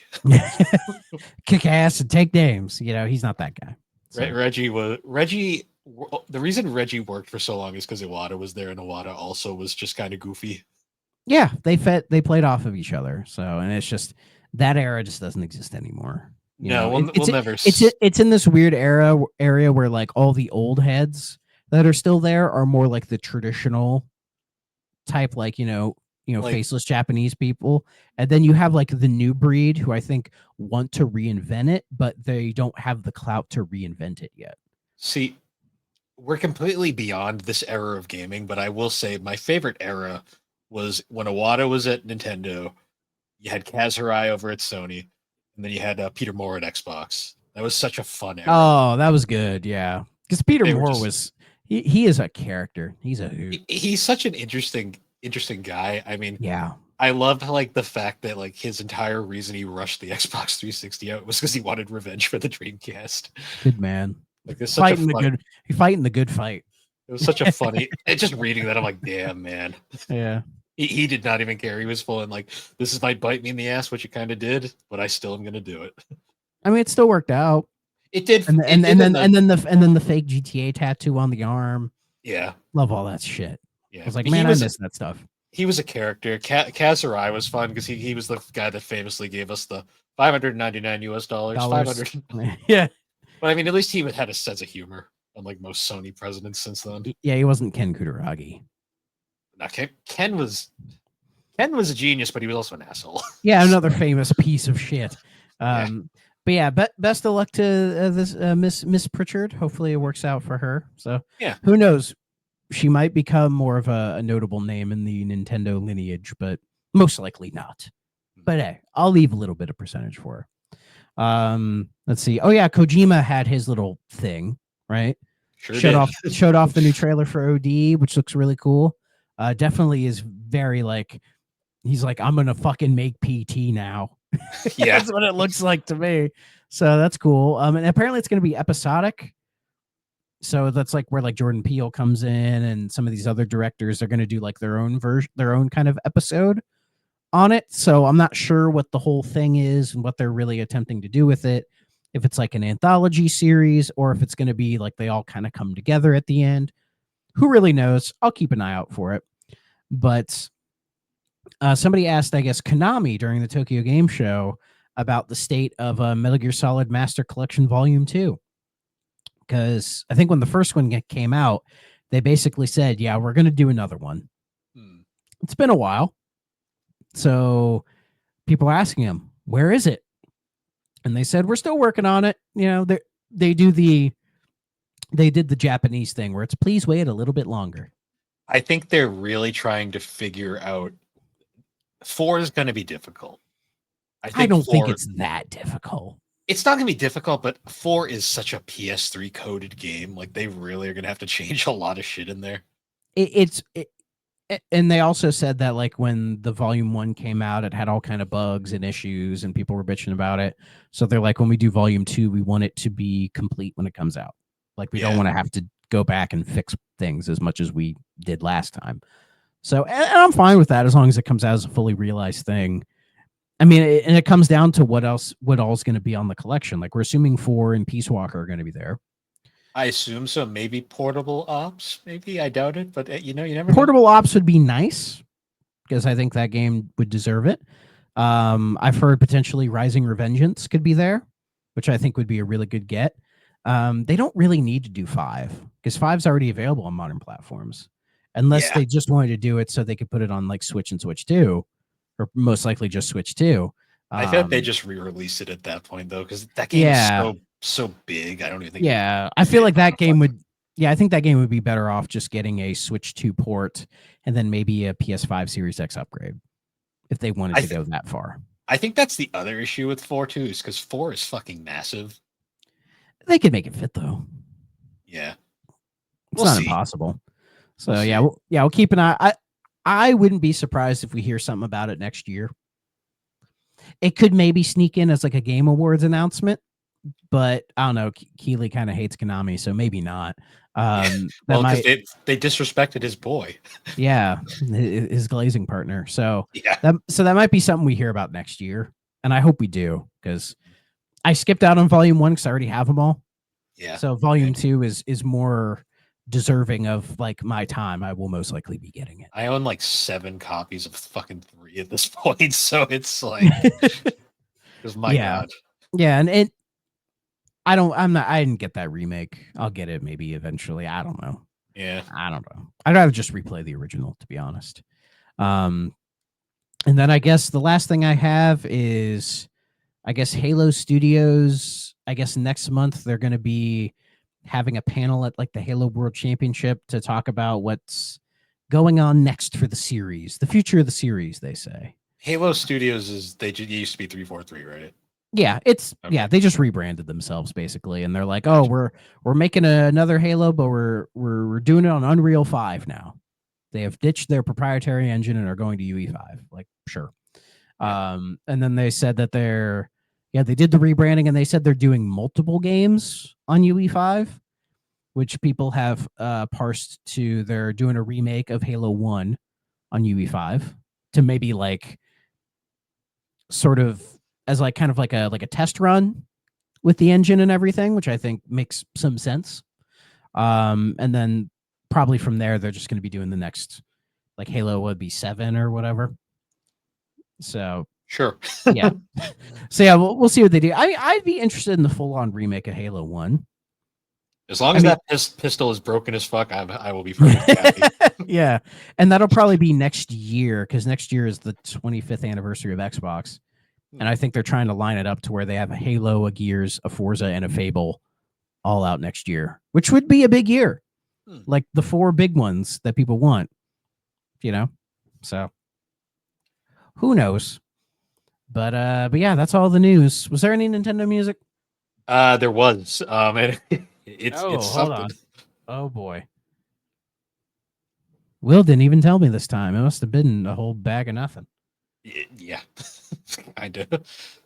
kick ass and take names. He's not that guy. So Reggie was Reggie. The reason Reggie worked for so long is because Iwata was there, and Iwata also was just kind of goofy. yeah, they played off of each other. So and it's just that era just doesn't exist anymore. No, we'll It's never. it's in this weird area where like all the old heads that are still there are more like the traditional type, like Like, faceless Japanese people, and then you have like the new breed who I think want to reinvent it, but they don't have the clout to reinvent it yet. see, we're completely beyond this era of gaming, but I will say my favorite era was when Iwata was at Nintendo. You had Kaz Hirai over at Sony, and then you had Peter Moore at Xbox. That was such a fun era. Oh, that was good, yeah. Because Peter They were Moore just was he is a character. He's a hoot. he's such an interesting guy. I mean, Yeah, I loved like the fact that like his entire reason he rushed the Xbox 360 out was because he wanted revenge for the Dreamcast. good man. Like it's such a Fighting the good fight. it was such a funny. Just reading that, I'm like, damn man. Yeah. He did not even care. He was full in like, this is might bite me in the ass, which you kind of did, but I still am gonna do it. I mean, it still worked out. It did, And it and did then the fake GTA tattoo on the arm. yeah, Love all that shit. yeah. I was like, He man, I was miss that stuff. he was a character. Kazurai was fun because he was the guy that famously gave us the $599 Dollars. 500. Yeah. But I mean, at least he had a sense of humor, unlike most Sony presidents since then. Yeah, he wasn't Ken Kutaragi. Now, Ken was a genius, but he was also an asshole. Yeah, another famous piece of shit. Yeah. But yeah, best of luck to this Miss Pritchard. Hopefully, it works out for her. So Yeah. who knows? She might become more of a notable name in the Nintendo lineage, but most likely not. But hey, I'll leave a little bit of percentage for her. Let's see. Oh yeah, Kojima had his little thing, right? Sure Showed off the new trailer for OD, which looks really cool. Definitely is very like he's like, I'm gonna fucking make PT now. Yeah. That's what it looks like to me. So that's cool. And apparently it's gonna be episodic. So that's like where like Jordan Peele comes in and some of these other directors are gonna do like their own version, their own kind of episode on it. So I'm not sure what the whole thing is and what they're really attempting to do with it. If it's like an anthology series or if it's going to be like they all kind of come together at the end. Who really knows? I'll keep an eye out for it. But somebody asked, I guess, Konami during the Tokyo Game Show about the state of Metal Gear Solid Master Collection Volume 2. Because I think when the first one came out, they basically said, yeah, we're going to do another one. It's been a while. So people are asking him, where is it? And they said, we're still working on it. They did the Japanese thing where it's please wait a little bit longer. I think they're really trying to figure out 4 is going to be difficult. I don't think it's that difficult. It's not going to be difficult, but 4 is such a PS3 coded game. Like they really are going to have to change a lot of shit in there. And they also said that like when the volume 1 came out, it had all kind of bugs and issues and people were bitching about it. So they're like, when we do volume 2, we want it to be complete when it comes out. Like we don't want to have to go back and fix things as much as we did last time. So, and I'm fine with that as long as it comes out as a fully realized thing. I mean, and it comes down to what all's going to be on the collection. Like we're assuming 4 and Peace Walker are going to be there. I assume so. Maybe Portable Ops. Maybe I doubt it, but you never. Portable Ops would be nice because I think that game would deserve it. I've heard potentially Rising Revengeance could be there, which I think would be a really good get. They don't really need to do 5 because 5's already available on modern platforms, unless they just wanted to do it so they could put it on like Switch and Switch 2, or most likely just Switch 2. I thought they just re-released it at that point though, because that game is so big. I don't even think. Yeah, I feel like that game would. Yeah, I think that game would be better off just getting a Switch 2 port and then maybe a PS5 Series X upgrade if they wanted to go that far. I think that's the other issue with 4 too, is because 4 is fucking massive. They could make it fit though. Yeah, it's not impossible. So we'll keep an eye. I wouldn't be surprised if we hear something about it next year. It could maybe sneak in as like a Game Awards announcement but I don't know. Keeley kind of hates Konami, so maybe not. Yeah. That Well, because might, they disrespected his boy. yeah, his glazing partner. Yeah. That might be something we hear about next year, and I hope we do because I skipped out on Volume 1 because I already have them all. Yeah. So Volume 2 is more deserving of like my time. I will most likely be getting it. I own like 7 copies of fucking 3 at this point, so it's like, because my Yeah, God. yeah, and it. I didn't get that remake. I'll get it maybe eventually. I don't know. Yeah. I don't know. I'd rather just replay the original, to be honest. Um, and then I guess the last thing I have is, I guess Halo Studios. I guess next month they're going to be having a panel at like the Halo World Championship to talk about what's going on next for the series, the future of the series. They say. Halo Studios used to be 343, right? Yeah, Okay. they just rebranded themselves basically, and they're like, oh, Gotcha. we're making another Halo, but we're doing it on Unreal 5 now. They have ditched their proprietary engine and are going to UE5. Like, sure. Yeah. And then they said that they did the rebranding, and they said they're doing multiple games on UE5, which people have parsed to they're doing a remake of Halo 1 on UE5 to maybe like sort of as like kind of like a test run with the engine and everything, which I think makes some sense. And then probably from there, they're just going to be doing the next, like Halo would be 7 or whatever. So Sure. yeah, so yeah, we'll see what they do. I'd be interested in the full on remake of Halo 1. As long I as mean, that pistol is broken as fuck, I will be perfectly happy. yeah, and that'll probably be next year because next year is the 25th anniversary of Xbox. And I think they're trying to line it up to where they have a Halo, a Gears, a Forza, and a Fable all out next year, which would be a big year. Like the 4 big ones that people want, you know? So who knows? But yeah, that's all the news. Was there any Nintendo music? There was. And it's Hold something. on. Oh boy. Will didn't even tell me this time. It must have been a whole bag of nothing. Yeah. I do.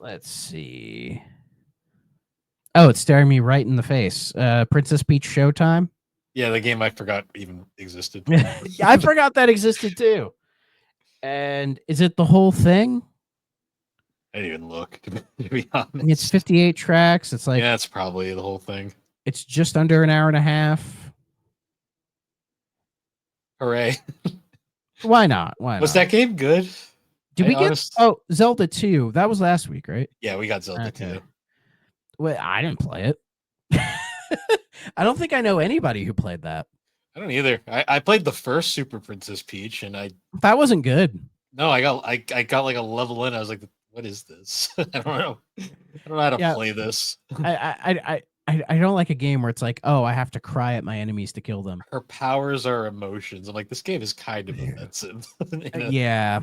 Let's see. Oh, it's staring me right in the face. Princess Peach Showtime. Yeah, the game I forgot even existed. Yeah, I forgot that existed too. And is it the whole thing? I didn't even look, to be honest. It's 58 tracks. It's like, yeah, it's probably the whole thing. it's just under an hour and a half. Hooray. Why not? Why Was not? that game good? Did we get? Oh, Zelda 2. That was last week, right? Yeah, we got Zelda 2. Well, I didn't play it. I don't think I know anybody who played that. I don't either. I played the first Super Princess Peach, and that wasn't good. No, I got like a level in. I was like, what is this? I don't know. I don't know how to play this. I don't like a game where it's like, oh, I have to cry at my enemies to kill them. Her powers are emotions. I'm like, this game is kind of offensive. Yeah.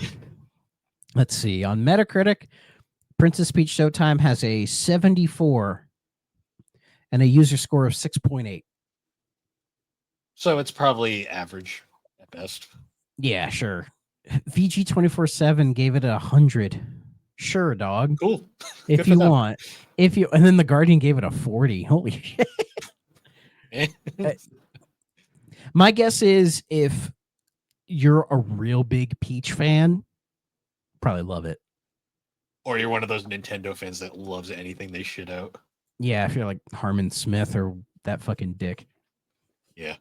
Let's see. On Metacritic, Princess Peach Showtime has a 74 and a user score of 6.8. So it's probably average at best. Yeah, sure. VG 24/7 gave it 100. Sure, dog. Cool. If you want. And then The Guardian gave it a 40. Holy shit. My guess is if you're a real big Peach fan, probably love it. Or you're one of those Nintendo fans that loves anything they shit out. Yeah, if you're like Harmon Smith or that fucking dick. Yeah.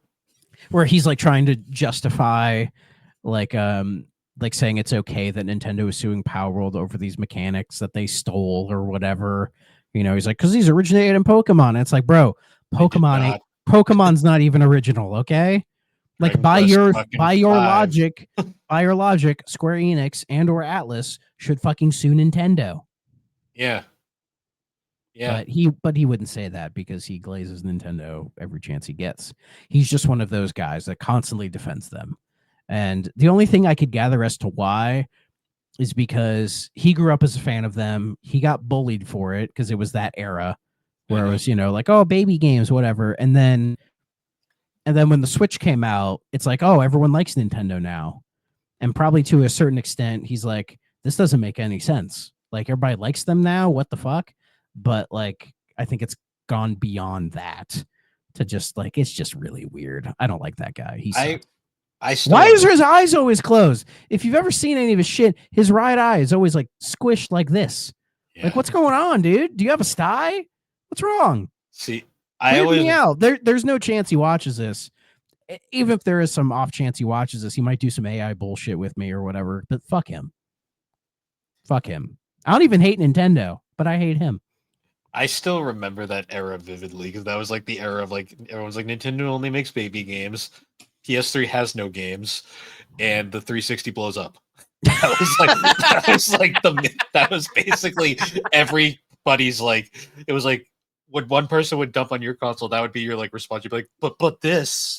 Where he's like trying to justify like saying it's okay that Nintendo is suing Power World over these mechanics that they stole or whatever. You know, he's like, because these originated in Pokemon. And it's like, bro, Pokemon's not even original, okay? Like by your logic, Square Enix and or Atlas should fucking sue Nintendo. Yeah. Yeah. But he wouldn't say that because he glazes Nintendo every chance he gets. He's just one of those guys that constantly defends them. And the only thing I could gather as to why is because he grew up as a fan of them. He got bullied for it because it was that era where it was, you know, like, oh, baby games, whatever. And then when the Switch came out, it's like, oh, everyone likes Nintendo now. And probably to a certain extent, he's like, this doesn't make any sense. Like, everybody likes them now. What the fuck? But like, I think it's gone beyond that to just like it's just really weird. I don't like that guy. He sucks. I still Why is remember- his eyes always closed? If you've ever seen any of his shit, his right eye is always like squished like this. Yeah. Like, what's going on, dude? Do you have a sty? What's wrong? See, I Weird always me out. There's no chance he watches this. Even if there is some off chance he watches this, he might do some AI bullshit with me or whatever. But fuck him. Fuck him. I don't even hate Nintendo, but I hate him. I still remember that era vividly because that was like the era of like everyone's like Nintendo only makes baby games, PS3 has no games, and the 360 blows up. That was basically everybody's like it was like when one person would dump on your console, that would be your like response. You'd be like, but this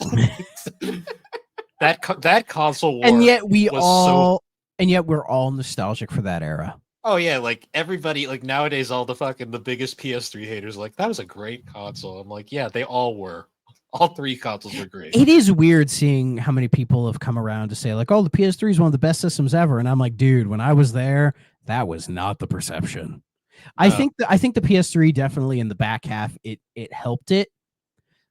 that console war, And yet was and yet we're all nostalgic for that era. Oh yeah, like everybody, like nowadays, all the biggest PS3 haters, like that was a great console. I'm like, yeah, they all were. All three consoles were great. It is weird seeing how many people have come around to say like, oh, the PS3 is one of the best systems ever, and I'm like, dude, when I was there, that was not the perception. I think the PS3 definitely in the back half it helped it,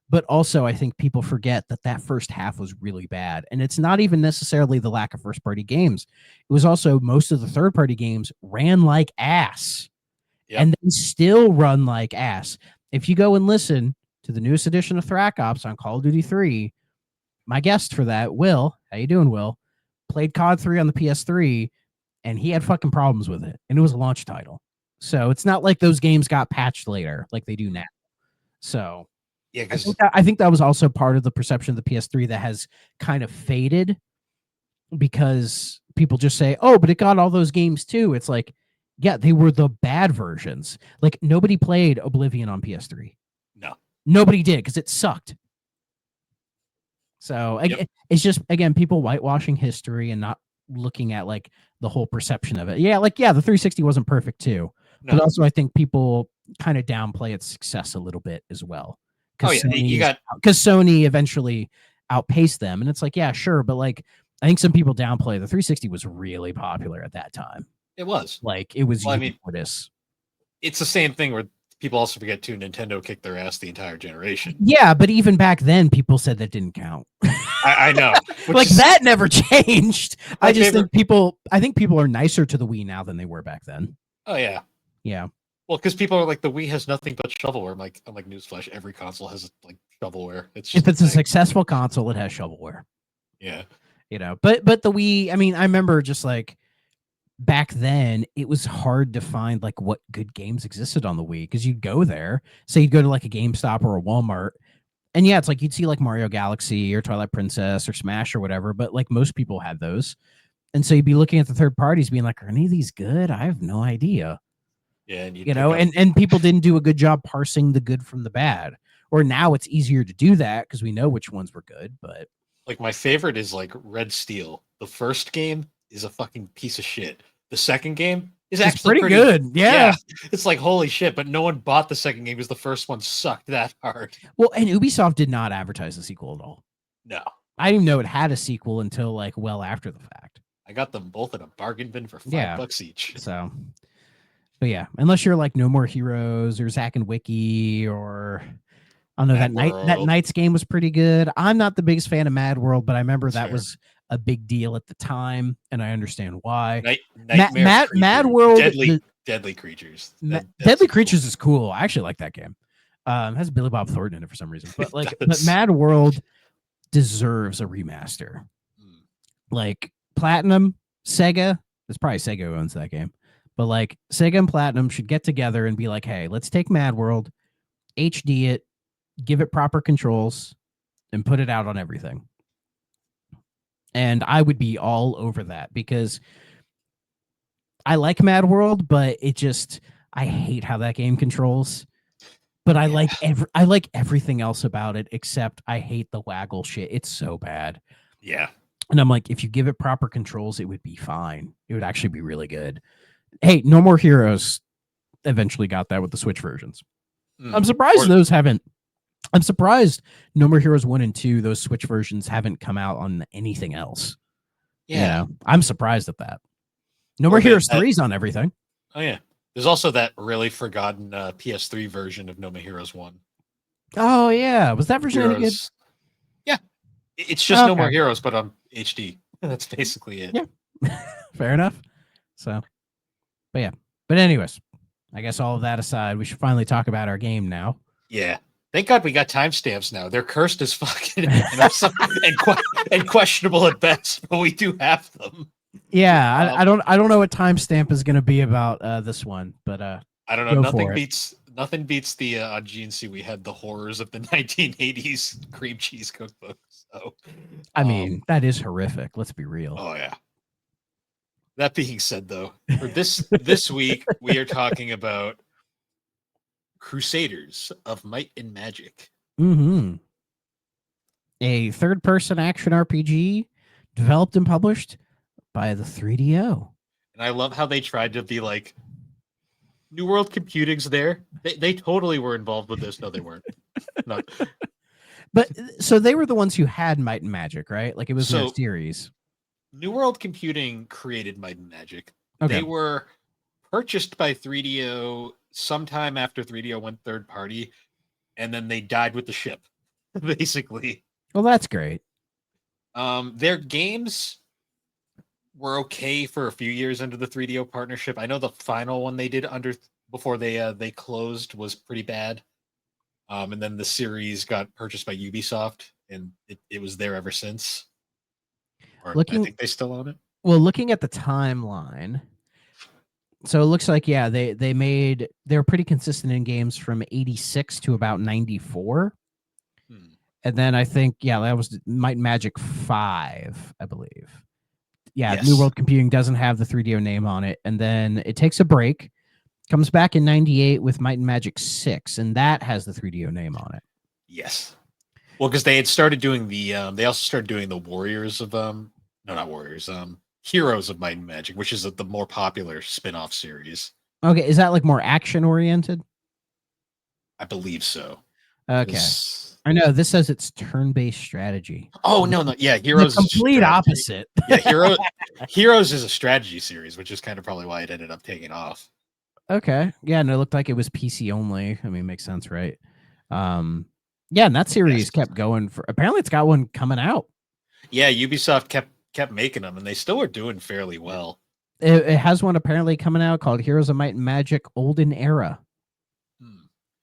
but also I think people forget that first half was really bad, and it's not even necessarily the lack of first party games. It was also most of the third party games ran like ass, and they still run like ass. If you go and listen to the newest edition of Thrack Ops on Call of Duty 3, my guest for that, Will, how you doing, Will, played COD 3 on the PS3, and he had fucking problems with it, and it was a launch title. So it's not like those games got patched later like they do now. So yeah, I think that was also part of the perception of the PS3 that has kind of faded because people just say, oh, but it got all those games too. It's like, yeah, they were the bad versions. Like nobody played Oblivion on PS3. No. Nobody did because it sucked. So it's just, again, people whitewashing history and not looking at like the whole perception of it. Yeah, like, yeah, the 360 wasn't perfect too. No. But also I think people kind of downplay its success a little bit as well. Because Sony eventually outpaced them. And it's like, yeah, sure. But like, I think some people downplay the 360 was really popular at that time. It was. Like, it was ubiquitous. It's the same thing where people also forget too, Nintendo kicked their ass the entire generation. Yeah, but even back then, people said that didn't count. I know. Like, that never changed. I think people are nicer to the Wii now than they were back then. Oh, yeah. Yeah. Well, because people are like, the Wii has nothing but shovelware. I'm like, newsflash, every console has like shovelware. It's just if it's a successful console, it has shovelware. Yeah. You know, but the Wii, I mean, I remember just like back then it was hard to find like what good games existed on the Wii because you'd go there, say you'd go to like a GameStop or a Walmart, and yeah, it's like you'd see like Mario Galaxy or Twilight Princess or Smash or whatever, but like most people had those. And so you'd be looking at the third parties being like, are any of these good? I have no idea. Yeah, and and people didn't do a good job parsing the good from the bad. Or now it's easier to do that because we know which ones were good. But like my favorite is like Red Steel. The first game is a fucking piece of shit. The second game is actually pretty good. Yeah. It's like holy shit, but no one bought the second game because the first one sucked that hard. Well, and Ubisoft did not advertise the sequel at all. No, I didn't even know it had a sequel until like well after the fact. I got them both in a bargain bin for $5 each. So. But yeah, unless you're like No More Heroes or Zack and Wiki or I don't know, that Knights game was pretty good. I'm not the biggest fan of Mad World, but I remember that was a big deal at the time, and I understand why. Mad World, Deadly Creatures. Deadly Creatures is cool. I actually like that game. It has Billy Bob Thornton in it for some reason, but like, but Mad World deserves a remaster. Like Platinum, Sega. It's probably Sega who owns that game. But like Sega and Platinum should get together and be like, hey, let's take Mad World, HD it, give it proper controls, and put it out on everything. And I would be all over that because I like Mad World, but I hate how that game controls. But I like everything else about it, except I hate the waggle shit. It's so bad. Yeah. And I'm like, if you give it proper controls, it would be fine. It would actually be really good. Hey, No More Heroes eventually got that with the Switch versions. I'm surprised I'm surprised No More Heroes 1 and 2, those Switch versions haven't come out on anything else. Yeah. You know, I'm surprised at that. No More Heroes 3's on everything. Oh, yeah. There's also that really forgotten PS3 version of No More Heroes 1. Oh yeah, was that version any good? Heroes. Yeah, it's just No More Okay, Heroes, but on HD. That's basically it. yeah, fair enough. So, but yeah, but anyways, I guess all of that aside, we should finally talk about our game now. Yeah. Thank God we got timestamps now. They're cursed as fuck and questionable at best, but we do have them. Yeah, I don't know what timestamp is going to be about this one, but I don't know. go for it. Nothing beats the on GNC. We had the horrors of the 1980s cream cheese cookbook. So, I mean, that is horrific. Let's be real. oh yeah. That being said, though, for this week we are talking about Crusaders of Might and Magic. Mm-hmm. A third-person action RPG developed and published by the 3DO. And I love how they tried to be like, New World Computing's there. They totally were involved with this. No, they weren't. No. But so they were the ones who had Might and Magic, right? Like it was their series. New World Computing created Might and Magic. Okay. They were purchased by 3DO sometime after 3DO went third party, and then they died with the ship, basically. Well, that's great. Their games were okay for a few years under the 3DO partnership. I know the final one they did before they closed was pretty bad. And then the series got purchased by Ubisoft, and it was there ever since. Or I think they still own it. Well, looking at the timeline, so it looks like they were pretty consistent in games from 86 to about 94. And then I think that was Might and Magic 5, I believe. Yeah, yes. New World Computing doesn't have the 3DO name on it, and then it takes a break, comes back in 98 with Might and Magic 6, and that has the 3DO name on it. Yes. Well, because they had started doing they also started doing the Warriors of Heroes of Might and Magic, which is the more popular spin-off series. Okay, is that like more action oriented? I believe so. Okay. I know this says it's turn-based strategy. Oh no, yeah, Heroes the complete opposite. Yeah, Heroes is a strategy series, which is kind of probably why it ended up taking off. Okay. Yeah, and it looked like it was PC only. I mean, makes sense, right? Yeah, and that series kept going for. Apparently, it's got one coming out. Yeah, Ubisoft kept making them, and they still were doing fairly well. It has one apparently coming out called Heroes of Might and Magic: Olden Era.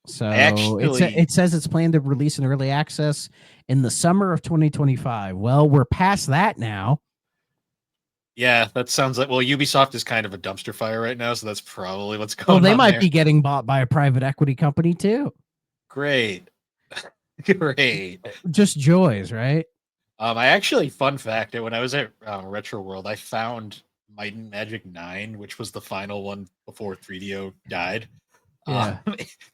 So it says it's planned to release in early access in the summer of 2025. Well, we're past that now. Yeah, that sounds like. Well, Ubisoft is kind of a dumpster fire right now, so that's probably what's going on. Well, they might be getting bought by a private equity company too. Great. Great. Just joys, right? I actually, fun fact, when I was at Retro World, I found Might and Magic 9, which was the final one before 3DO died. Yeah.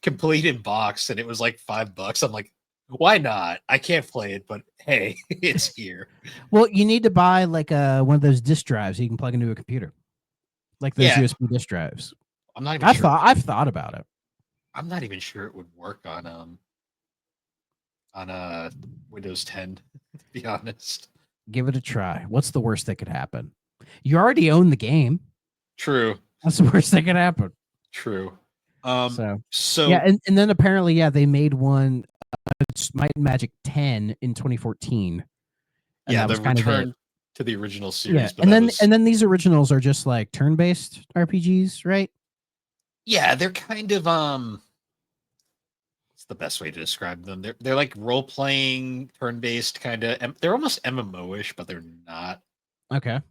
Complete in box, and it was like $5. I'm like, why not? I can't play it, but hey, it's here. Well, you need to buy like one of those disk drives you can plug into a computer, like those USB disk drives. I'm not even sure. I've thought about it. I'm not even sure it would work on Windows 10, to be honest. Give it a try. What's the worst that could happen? You already own the game. True. That's the worst that could happen. True. So yeah, and then apparently, they made one, Might and Magic 10 in 2014. And that was kind of to the original series. Yeah, but and then these originals are just like turn-based RPGs, right? Yeah, they're kind of what's the best way to describe them? They're like role-playing, turn-based kind of. They're almost MMO-ish, but they're not. Okay.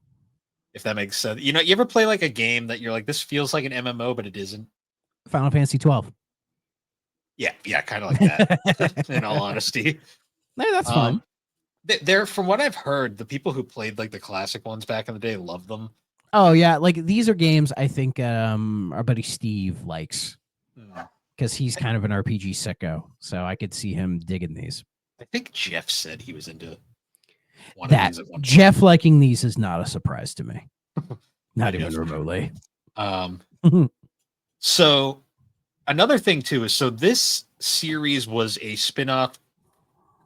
If that makes sense. You ever play like a game that you're like, this feels like an MMO, but it isn't? Final Fantasy 12. Yeah, kind of like that. In all honesty, no, that's fun. They're, from what I've heard, the people who played like the classic ones back in the day love them. Oh yeah, like these are games I think our buddy Steve likes because he's kind of an RPG sicko, so I could see him digging these. I think Jeff said he was into one of these at one Jeff point. Liking these is not a surprise to me, not even remotely. So another thing too is, so this series was a spin-off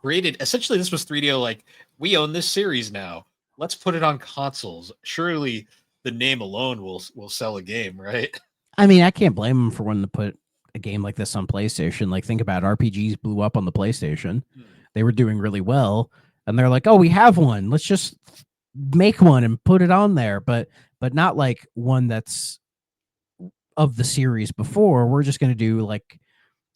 created. Essentially, this was 3DO like, we own this series now. Let's put it on consoles. Surely the name alone will sell a game, right? I mean, I can't blame them for wanting to put a game like this on PlayStation. Like, think about it, RPGs blew up on the PlayStation. They were doing really well, and they're like, "Oh, we have one. Let's just make one and put it on there." But not like one that's of the series before. We're just going to do like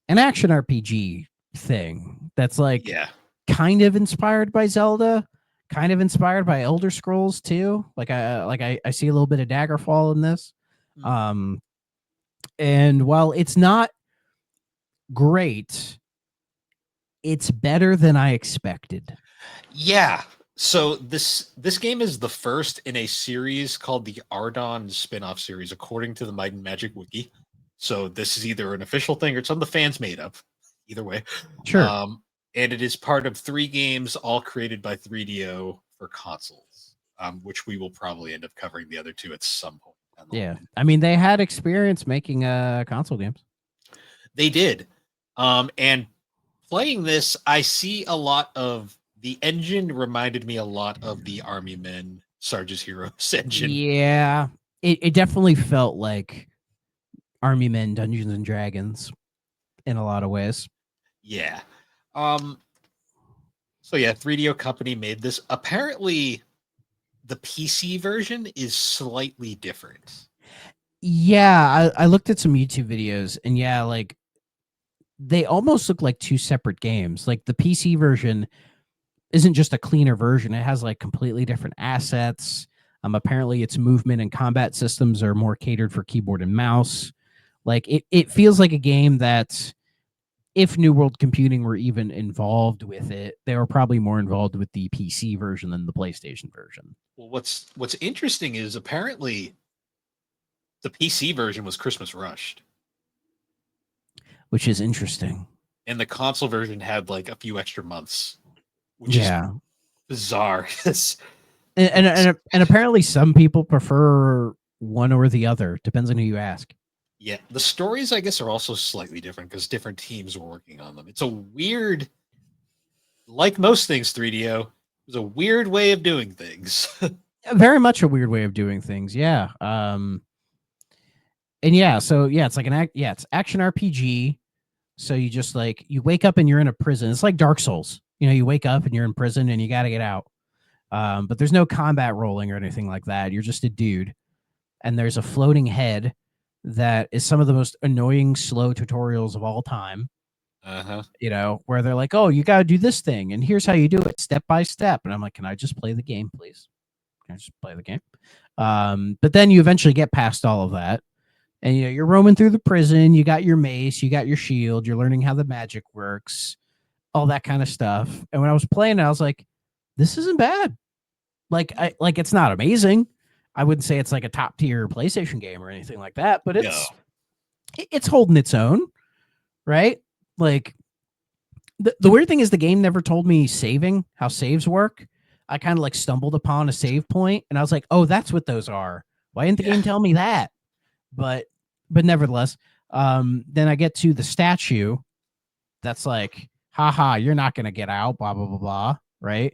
an action RPG thing that's like Yeah. kind of inspired by Zelda, kind of inspired by Elder Scrolls too. I see a little bit of Daggerfall in this. Um, and while it's not great, it's better than I expected. Yeah. So this game is the first in a series called the Ardon spin-off series, according to the Might and Magic wiki. So this is either an official thing or something the fans made up. Either way. Sure. And it is part of 3 games, all created by 3DO for consoles, which we will probably end up covering the other 2 at some point down the Yeah. line. I mean, they had experience making console games. They did. And playing this, I see a lot of the engine reminded me a lot of the Army Men Sarge's Heroes engine. Yeah. It definitely felt like Army Men Dungeons and Dragons in a lot of ways. Yeah. So yeah, 3DO company made this. Apparently the PC version is slightly different. Yeah, I looked at some YouTube videos, and yeah, like they almost look like 2 separate games. Like the PC version isn't just a cleaner version; it has like completely different assets. Apparently, its movement and combat systems are more catered for keyboard and mouse. Like it feels like a game that if New World Computing were even involved with it, they were probably more involved with the PC version than the PlayStation version. Well, what's interesting is apparently the PC version was Christmas rushed, which is interesting. and the console version had like a few extra months, which is Yeah, bizarre. and apparently some people prefer one or the other. Depends on who you ask. Yeah, the stories I guess are also slightly different because different teams were working on them. It's a weird, like most things, 3DO. It's a weird way of doing things. Very much a weird way of doing things. Yeah. And yeah, so yeah, it's like it's action RPG. So you just like you wake up and you're in a prison. It's like Dark Souls. You know, you wake up and you're in prison and you got to get out. But there's no combat rolling or anything like that. You're just a dude, and there's a floating head that is some of the most annoying slow tutorials of all time. You know, where they're like, "Oh, you got to do this thing, and here's how you do it, step by step." And I'm like, "Can I just play the game, please? Can I just play the game?" But then you eventually get past all of that, and you know you're roaming through the prison. You got your mace, you got your shield. You're learning how the magic works, all that kind of stuff. And when I was playing, I was like, "This isn't bad. Like it's not amazing. I wouldn't say it's like a top tier PlayStation game or anything like that, but it's holding its own, right? Like the weird thing is the game never told me how saves work. I kind of like stumbled upon a save point and I was like, "Oh, that's what those are. Why didn't the game tell me that?" But nevertheless, then I get to the statue that's like, "Haha, you're not going to get out, blah blah blah blah," right?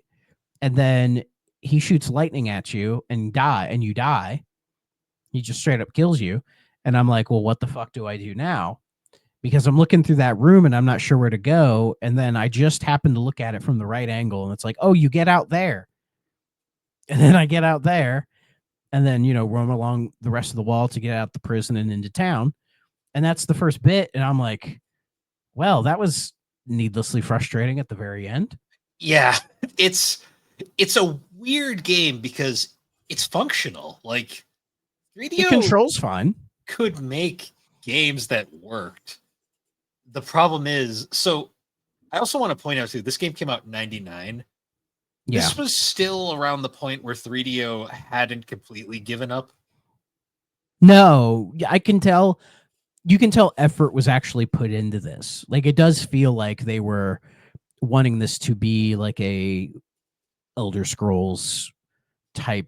And then he shoots lightning at you and you die. He just straight up kills you. And I'm like, "Well, what the fuck do I do now?" Because I'm looking through that room and I'm not sure where to go. And then I just happen to look at it from the right angle and it's like, "Oh, you get out there." And then I get out there and then, you know, roam along the rest of the wall to get out the prison and into town. And that's the first bit. And I'm like, well, that was needlessly frustrating at the very end. Yeah, it's a weird game because it's functional. Like It 3DO controls fine. could make games that worked. The problem is, so I also want to point out too, this game came out in 99. Yeah. This was still around the point where 3DO hadn't completely given up. No, I can tell. You can tell effort was actually put into this. Like it does feel like they were wanting this to be like a Elder Scrolls type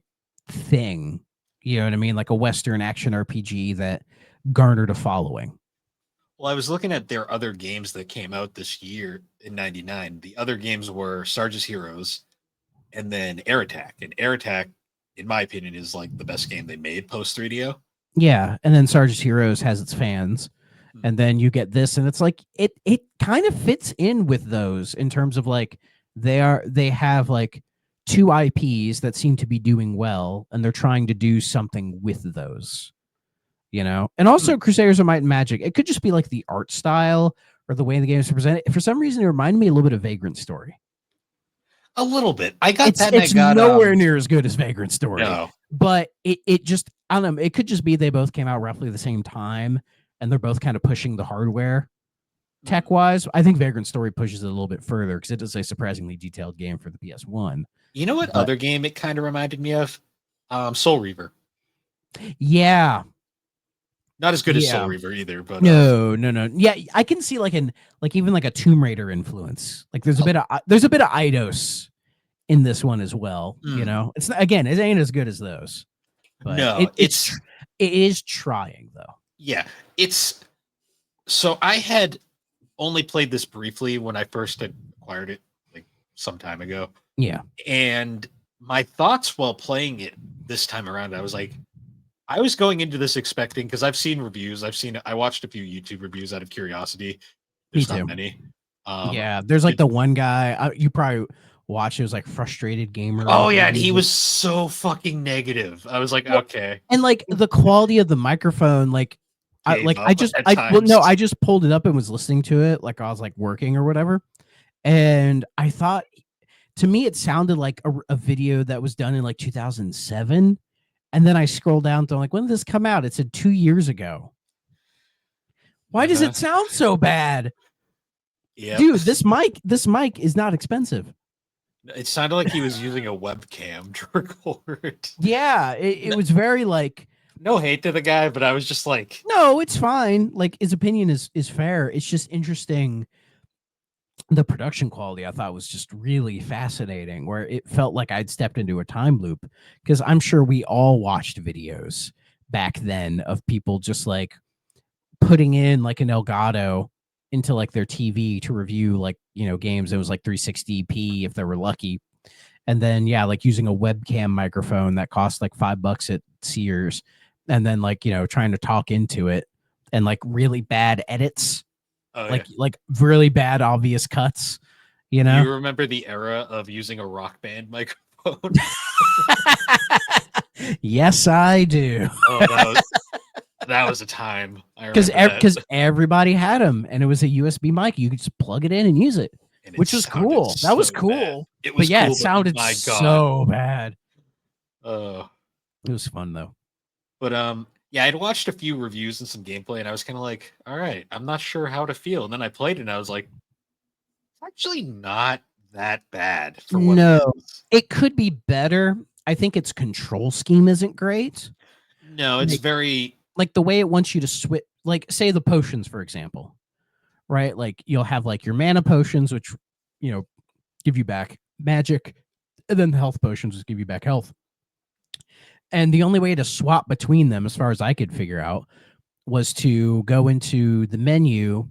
thing. You know what I mean? Like a Western action RPG that garnered a following. Well, I was looking at their other games that came out this year in 99. The other games were Sarge's Heroes and then Air Attack. And Air Attack, in my opinion, is like the best game they made post 3DO. Yeah, and then Sarge's Heroes has its fans, Hmm. and then you get this, and it's like it kind of fits in with those in terms of like they have like two IPs that seem to be doing well, and they're trying to do something with those, you know. And Hmm. also Crusaders of Might and Magic. It could just be like the art style or the way the game is presented. For some reason, it reminded me a little bit of Vagrant Story. A little bit. I got It's that, and I it's got nowhere near as good as Vagrant Story, no. but it just I don't know. It could just be they both came out roughly the same time, and they're both kind of pushing the hardware Hmm. tech wise. I think Vagrant Story pushes it a little bit further because it is a surprisingly detailed game for the PS1. You know what But other game it kind of reminded me of? Soul Reaver. yeah, Not as good as Soul yeah. Reaver either, but No. Yeah, I can see like even like a Tomb Raider influence. Like there's a bit of Eidos in this one as well. You hmm. know, it's again, it ain't as good as those, but No, it's it is trying though. yeah, it's so I had only played this briefly when I first had acquired it like some time ago. Yeah. And my thoughts while playing it this time around, I was going into this expecting because I've seen reviews, I watched a few YouTube reviews out of curiosity. Me There's not too. many. Yeah, there's like It, the one guy you probably watch. It was like frustrated gamer. oh yeah, and he reviews. was so fucking negative. I was like, Well, okay, and like the quality of the microphone, like gave up at times. I just pulled it up and was listening to it like I was like working or whatever, and I thought to me it sounded like a video that was done in like 2007, and then I scrolled down to like when did this come out? It said 2 years ago. Why does Uh-huh. it sound so bad? Yep. Dude, this mic is not expensive. It sounded like he was using a webcam to record. Yeah, it was very like No hate to the guy, but I was just like, no, it's fine. Like his opinion is fair. It's just interesting. The production quality I thought was just really fascinating, where it felt like I'd stepped into a time loop because I'm sure we all watched videos back then of people just like putting in like an Elgato into like their TV to review like games. It was like 360p if they were lucky, and then yeah, like using a webcam microphone that cost like $5 at Sears, and then like trying to talk into it, and like really bad edits, oh yeah. like really bad obvious cuts, you Do know. you remember the era of using a rock band microphone? Yes, I do. Oh, that was a time. I Because remember that. because everybody had them, and it was a USB mic. You could just plug it in and use it, And it which was sounded cool. That was so bad. cool. It But was yeah, it cool, but sounded my god. so bad. Uh It was fun though. but yeah, I'd watched a few reviews and some gameplay and I was kind of like, all right, I'm not sure how to feel. And then I played it and I was like, it's actually not that bad for what it No, is. it could be better. I think its control scheme isn't great. No, it's Like, very like the way it wants you to switch, like say the potions, for example, right? Like you'll have like your mana potions, which give you back magic, and then the health potions just give you back health. And the only way to swap between them, as far as I could figure out, was to go into the menu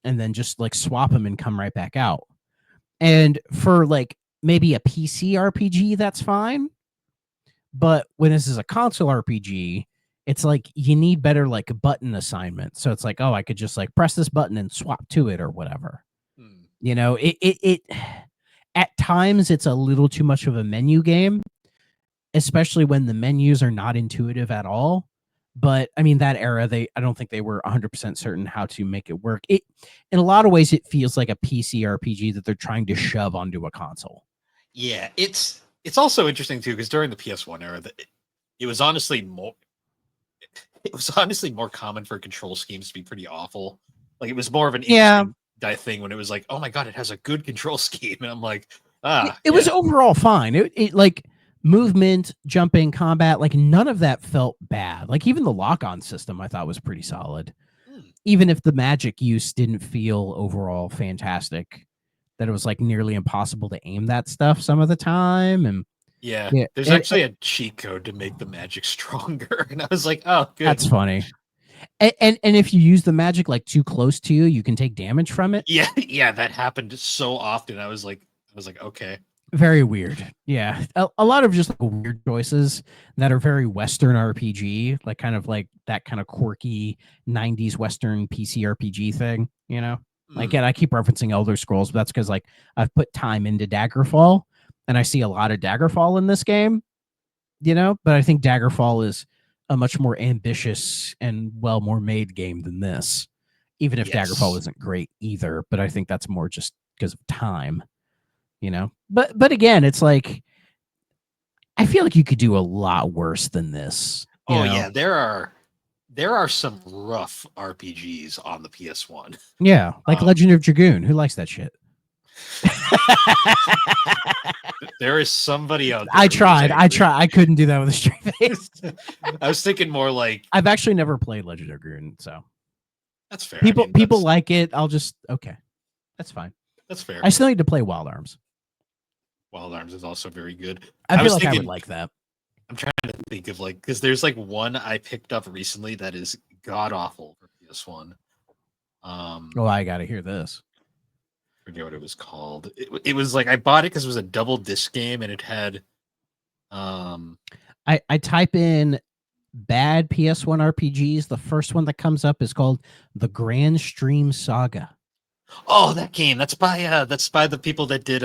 and then just like swap them and come right back out. And for like maybe a PC RPG, that's fine. But when this is a console RPG, it's like you need better like button assignment. So it's like, oh, I could just like press this button and swap to it or whatever. hmm. It at times it's a little too much of a menu game, especially when the menus are not intuitive at all. But I mean, that era, I don't think they were 100% certain how to make it work. It, in a lot of ways, it feels like a PC RPG that they're trying to shove onto a console. Yeah, it's also interesting too because during the PS1 era, it was honestly more common for control schemes to be pretty awful. Like it was more of an Yeah, interesting thing when it was like, oh my god, it has a good control scheme, and I'm like, it was overall fine. It like movement, jumping, combat, like none of that felt bad. Like even the lock-on system, I thought was pretty solid. Hmm. Even if the magic use didn't feel overall fantastic, that it was like nearly impossible to aim that stuff some of the time. And Yeah, yeah, there's actually a cheat code to make the magic stronger, and I was like, oh, good. that's funny. And if you use the magic like too close to you, you can take damage from it. Yeah, yeah, that happened so often. I was like, okay. Very weird. Yeah. A lot of just like weird choices that are very Western RPG, like kind of like that kind of quirky 90s Western PC RPG thing, you know? Like, Mm, and I keep referencing Elder Scrolls, but that's because like I've put time into Daggerfall and I see a lot of Daggerfall in this game, you know? But I think Daggerfall is a much more ambitious and well more made game than this, even if Daggerfall yes. isn't great either. But I think that's more just because of time, you know? But again, it's like, I feel like you could do a lot worse than this, you Oh know? yeah, there are some rough RPGs on the PS1. Yeah, like Um, Legend of Dragoon. Who likes that shit? there is somebody out I there who is tried. I angry. tried. I couldn't do that with a straight face. I was thinking more like I've actually never played Legend of Dragoon, so that's fair. I people mean, people like it. I'll just okay. That's fine. that's fair. I still need to play Wild Arms. Wild Arms is also very good. I I feel was like I would thinking, like that. I'm trying to think of like because there's like one I picked up recently that is god awful for PS1. Oh, I got to hear this. Forget what it was called. It was like I bought it because it was a double disc game and it had um I type in bad PS1 RPGs. The first one that comes up is called The Grand Stream Saga. oh, that game. That's by the people that did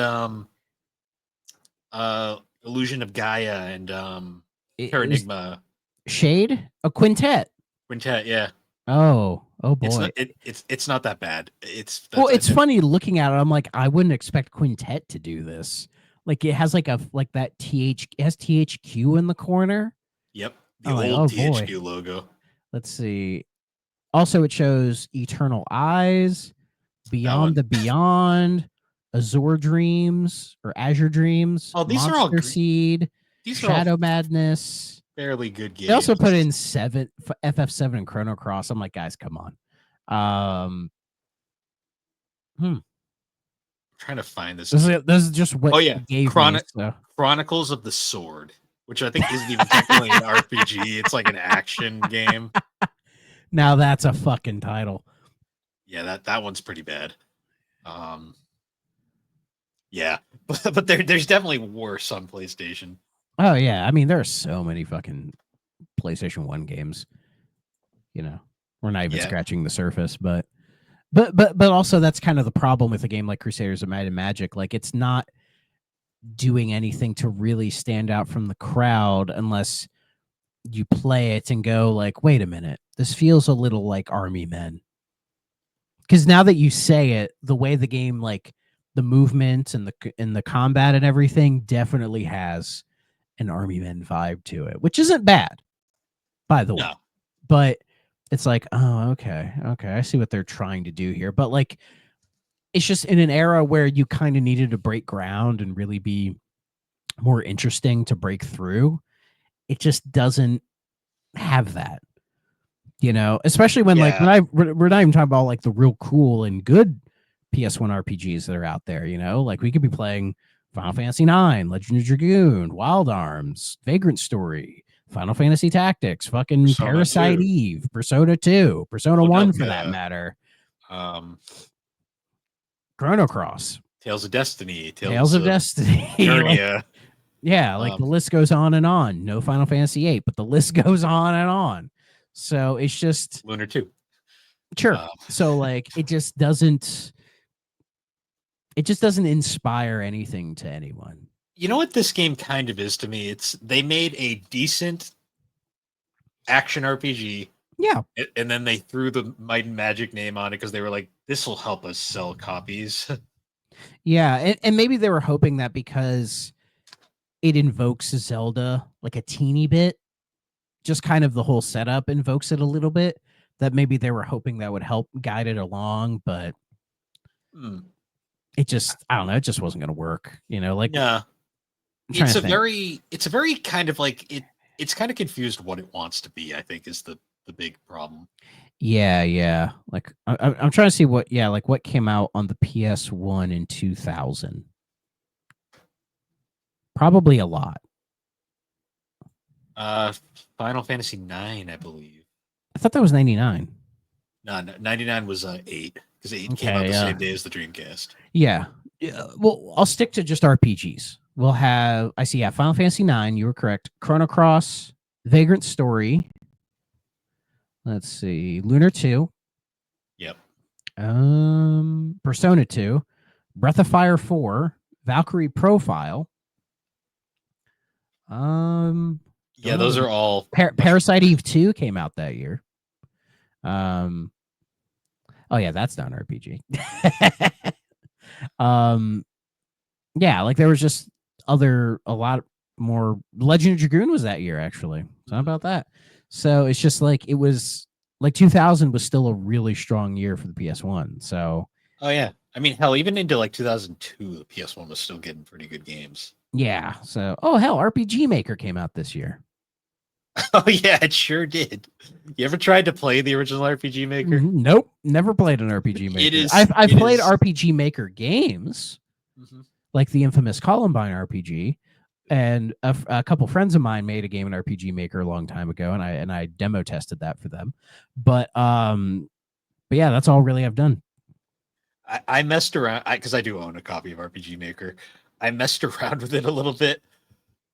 Illusion of Gaia and It was Paradigma Shade, a quintet. Quintet, yeah. Oh It's boy. not it's not that bad. It's Well, that's it's that, funny looking at it. I'm like, I wouldn't expect Quintet to do this. Like, it has like a like that it has THQ in the corner. yep, the I'm like, old oh boy. THQ logo. Let's see. Also, it shows Eternal Eyes, That Beyond one. the Beyond, Azure Dreams or Azure Dreams, Oh, Monster Seed, these are all Shadow Madness. fairly good They also put games. in FF7 and Chrono Cross. I'm like, guys, come on. Hmm. Trying to find this This game. is this is just what Oh yeah, it gave me. So Chronicles of the Sword, which I think isn't even technically an RPG. It's like an action game. now that's a fucking title. Yeah, that one's pretty bad. Um, yeah, but there's definitely worse on PlayStation. Oh yeah, I mean there are so many fucking PlayStation 1 games, you know. We're not even Yeah, scratching the surface, but also that's kind of the problem with a game like Crusaders of Might and Magic. Like it's not doing anything to really stand out from the crowd unless you play it and go like, "Wait a minute. This feels a little like Army Men." Cuz now that you say it, the way the game like the movement and the combat and everything definitely has an Army Men vibe to it, which isn't bad, by the way. no, But it's like, oh, okay, I see what they're trying to do here. But like, it's just in an era where you kind of needed to break ground and really be more interesting to break through. It just doesn't have that, you know. Especially when like yeah, we're not even talking about like the real cool and good PS1 RPGs that are out there. You know, like we could be playing Final Fantasy IX, Legend of Dragoon, Wild Arms, Vagrant Story, Final Fantasy Tactics, fucking Persona Parasite 2, Eve, Persona 2, Persona 1 for that Madoka, matter, um, Chrono Cross, Tales of Destiny, Tales Tales of of Destiny. Like, Eternia. yeah, like the Um, list goes on and on. No Final Fantasy 8, but the list goes on and on. So it's just Lunar 2. sure. Um, So like it just doesn't inspire anything to anyone. you know what this game kind of is to me? It's they made a decent action RPG Yeah. and then they threw the Might and Magic name on it because they were like, this will help us sell copies. Yeah. And maybe they were hoping that because it invokes Zelda like a teeny bit, just kind of the whole setup invokes it a little bit, that maybe they were hoping that would help guide it along, but Hmm. it just, I don't know, it just wasn't going to work. You know, like Yeah. I'm trying to think. It's a very kind of like it's kind of confused what it wants to be, I think is the big problem. Yeah, yeah. Like I'm trying to see what, yeah, like what came out on the PS1 in 2000. Probably a lot. Uh Final Fantasy 9, I believe. I thought that was 99. No, 99 was 8 because 8 came out Okay, the yeah. same day as the Dreamcast. Yeah. Yeah, well, I'll stick to just RPGs. We'll have, I see, yeah, Final Fantasy 9, you were correct. Chrono Cross, Vagrant Story. Let's see, Lunar 2, Yep. Persona 2, Breath of Fire 4, Valkyrie Profile. Don't Yeah, know those the are all much. Parasite Eve 2 came out that year. Oh yeah, that's not an RPG. um, yeah, like there was just a lot more. Legend of Dragoon was that year actually. So how about that? So it's just like it was like 2000 was still a really strong year for the PS1. So Oh yeah, I mean, hell, even into like 2002, the PS1 was still getting pretty good games. yeah, so oh hell, RPG Maker came out this year. Oh yeah, it sure did. You ever tried to play the original RPG Maker? Nope, never played an RPG It Maker. is. I've It played is. RPG Maker games Mhm. like the infamous Columbine RPG, and a couple friends of mine made a game in RPG Maker a long time ago, and I demo tested that for them. But yeah, that's all really I've done. I messed around because I do own a copy of RPG Maker. I messed around with it a little bit.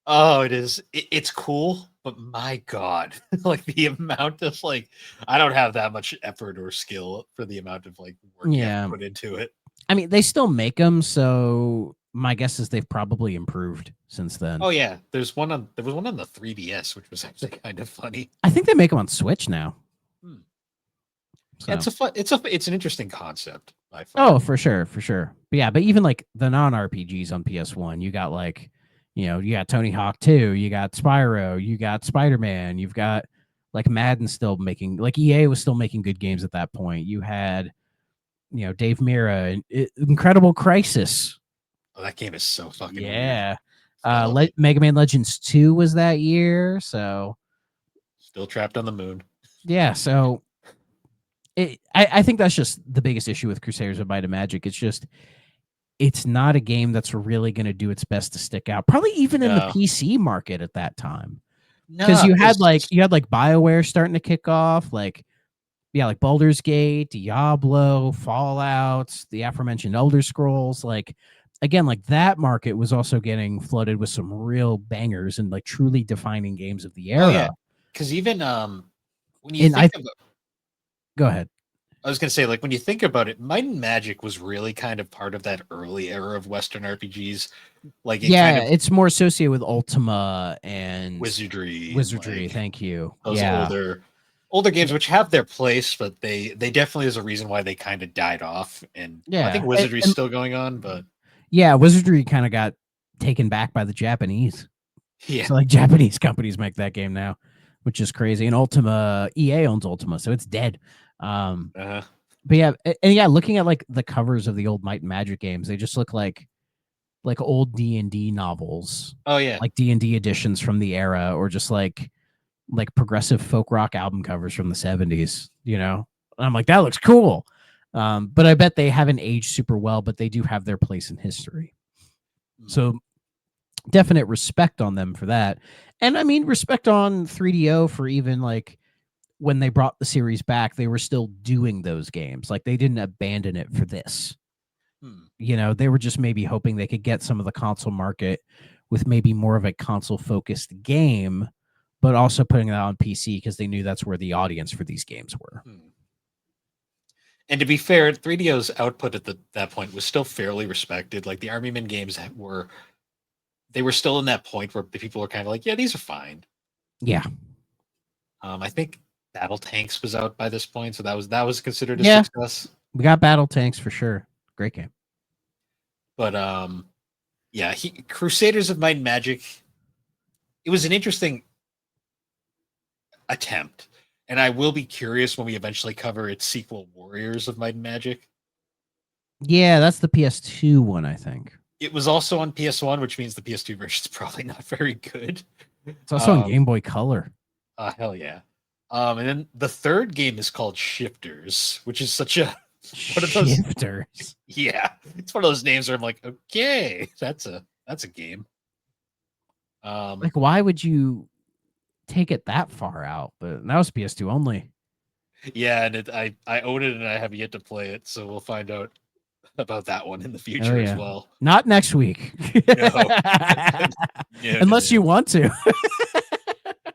Oh, it is. It's cool, but my God, like the amount of like, I don't have that much effort or skill for the amount of like work you have to Yeah, put into it. I mean they still make them, so my guess is they've probably improved since then. Oh yeah, there was one on the 3DS, which was actually kind of funny. I think they make them on Switch now. Hmm. Yeah, So it's an interesting concept. I oh, find. for sure, for sure. But yeah, but even like the non RPGs on PS1, you got like, you got Tony Hawk 2, you got Spyro, you got Spider Man, you've got like Madden still making, like EA was still making good games at that point. You had, Dave Mira, Incredible Crisis. Oh, that game is so fucking weird. Yeah. I love it. Mega Man Legends 2 was that year. So Still trapped on the moon. yeah, so I think that's just the biggest issue with Crusaders of Might and Magic. It's not a game that's really going to do its best to stick out. Probably even in the No, PC market at that time, because no, because you had like BioWare starting to kick off, like yeah, like Baldur's Gate, Diablo, Fallout, the aforementioned Elder Scrolls. Like again, like that market was also getting flooded with some real bangers and like truly defining games of the oh yeah, era. because even when you And I think about, go ahead. I was gonna say like when you think about it, Might and Magic was really kind of part of that early era of Western RPGs. Like it kind Yeah, of it's more associated with Ultima and wizardry and Wizardry. like Thank you. those Yeah. older games, which have their place, but they definitely is a reason why they kind of died off. And I think Yeah. wizardry's still going on, but Yeah, Wizardry kind of got taken back by the Japanese. yeah, So like Japanese companies make that game now, which is crazy. And Ultima, EA owns Ultima, so it's dead. Um, uh, but yeah, and yeah, looking at like the covers of the old Might and Magic games, they just look like old D&D novels, oh yeah, like D&D editions from the era, or just like progressive folk rock album covers from the 70s, And I'm like, that looks cool. But I bet they haven't aged super well, but they do have their place in history. So definite respect on them for that. And I mean, respect on 3DO for even like when they brought the series back, they were still doing those games. Like they didn't abandon it for this. Hmm. They were just maybe hoping they could get some of the console market with maybe more of a console focused game, but also putting that on PC because they knew that's where the audience for these games were. And to be fair, 3DO's output at that point was still fairly respected. Like the Army Men games they were still in that point where people were kind of like, yeah, these are fine. Yeah. I think Battle Tanks was out by this point, so that was considered a Yeah. success. We got Battle Tanks for sure. Great game. But yeah, Crusaders of Might and Magic. It was an interesting attempt, and I will be curious when we eventually cover its sequel, Warriors of Might and Magic. Yeah, that's the PS2 one, I think. It was also on PS1, which means the PS2 version is probably not very good. It's also on Um, Game Boy Color. hell yeah. And then the third game is called Shifters, which is such a one of those. Shifters. Yeah, it's one of those names where I'm like, okay, that's a game. Like, why would you take it that far out? But that was PS2 only. Yeah, and I own it and I have yet to play it, so we'll find out. about that one in the Oh future as yeah, well. not next week, No, no, no, unless you no, want to.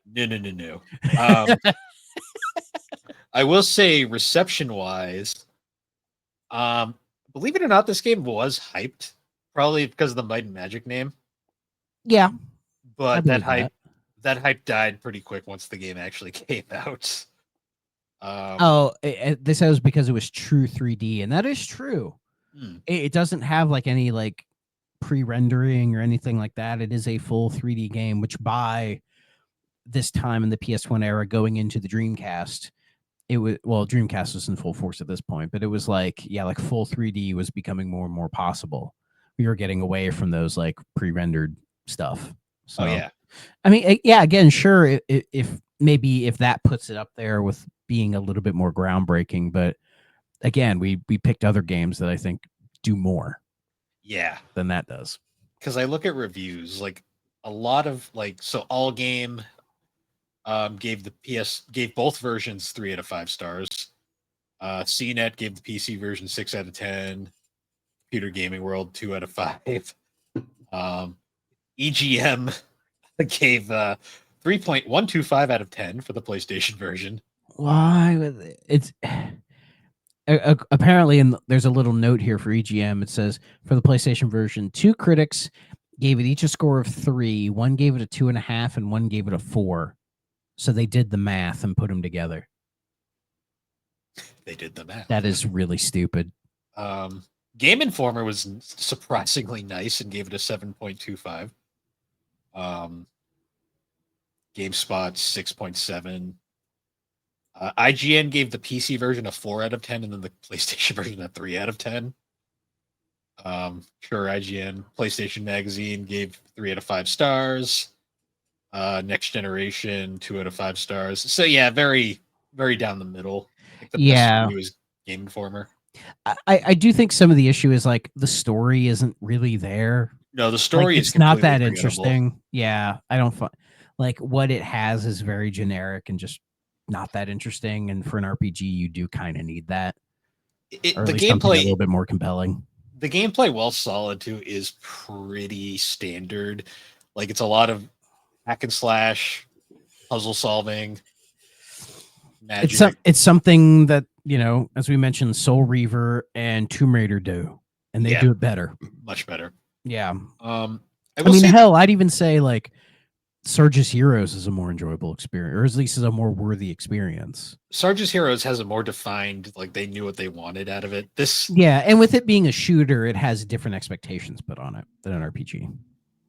no, no, no, no. I will say, reception wise, um, believe it or not, this game was hyped, probably because of the Might and Magic name. Yeah, I But believe that. that hype died pretty quick once the game actually came out. Um, Oh, this was because it was true 3D, and that is true. hmm, It doesn't have like any like pre-rendering or anything like that. It is a full 3D game, which by this time in the PS1 era, going into the Dreamcast, it was well, Dreamcast was in full force at this point, but it was like like full 3D was becoming more and more possible. We were getting away from those like pre-rendered stuff. oh So yeah, I mean, yeah, again, sure, if maybe if that puts it up there with being a little bit more groundbreaking, but again, we picked other games that I think do more yeah. than that does. Because I look at reviews, like a lot of like so all game gave both versions 3 out of 5 stars. CNET gave the PC version 6 out of 10. Computer Gaming World 2 out of 5. Um, EGM gave 3.125 out of 10 for the PlayStation version. Why it's apparently, and there's a little note here for EGM. It says for the PlayStation version, 2 critics gave it each a score of 3. One gave it a 2.5, and one gave it a 4. So they did the math and put them together. They did the math. That is really stupid. Game Informer was surprisingly nice and gave it a 7.25. GameSpot 6.7. IGN gave the PC version a 4 out of 10, and then the PlayStation version a 3 out of 10. Sure, IGN. PlayStation Magazine gave 3 out of 5 stars. Next Generation 2 out of 5 stars. So yeah, very very down the middle. I think the best Yeah, review is Game Informer. I do think some of the issue is like the story isn't really there. No, the Like story is it's not completely that forgettable. interesting. Yeah, I don't find like what it has is very generic and just not that interesting. And for an RPG, you do kind of need that, or at The least something a gameplay little bit more compelling. the gameplay, while solid too, is pretty standard. Like it's a lot of hack and slash, puzzle solving, magic. It's something that as we mentioned, Soul Reaver and Tomb Raider do, and they Yeah, do it better. much better. Yeah, I I will mean, say hell, I'd even say like Surge's Heroes is a more enjoyable experience, or at least is a more worthy experience. Sarge's Heroes has a more defined, like they knew what they wanted out of it. This Yeah, and with it being a shooter, it has different expectations put on it than an RPG.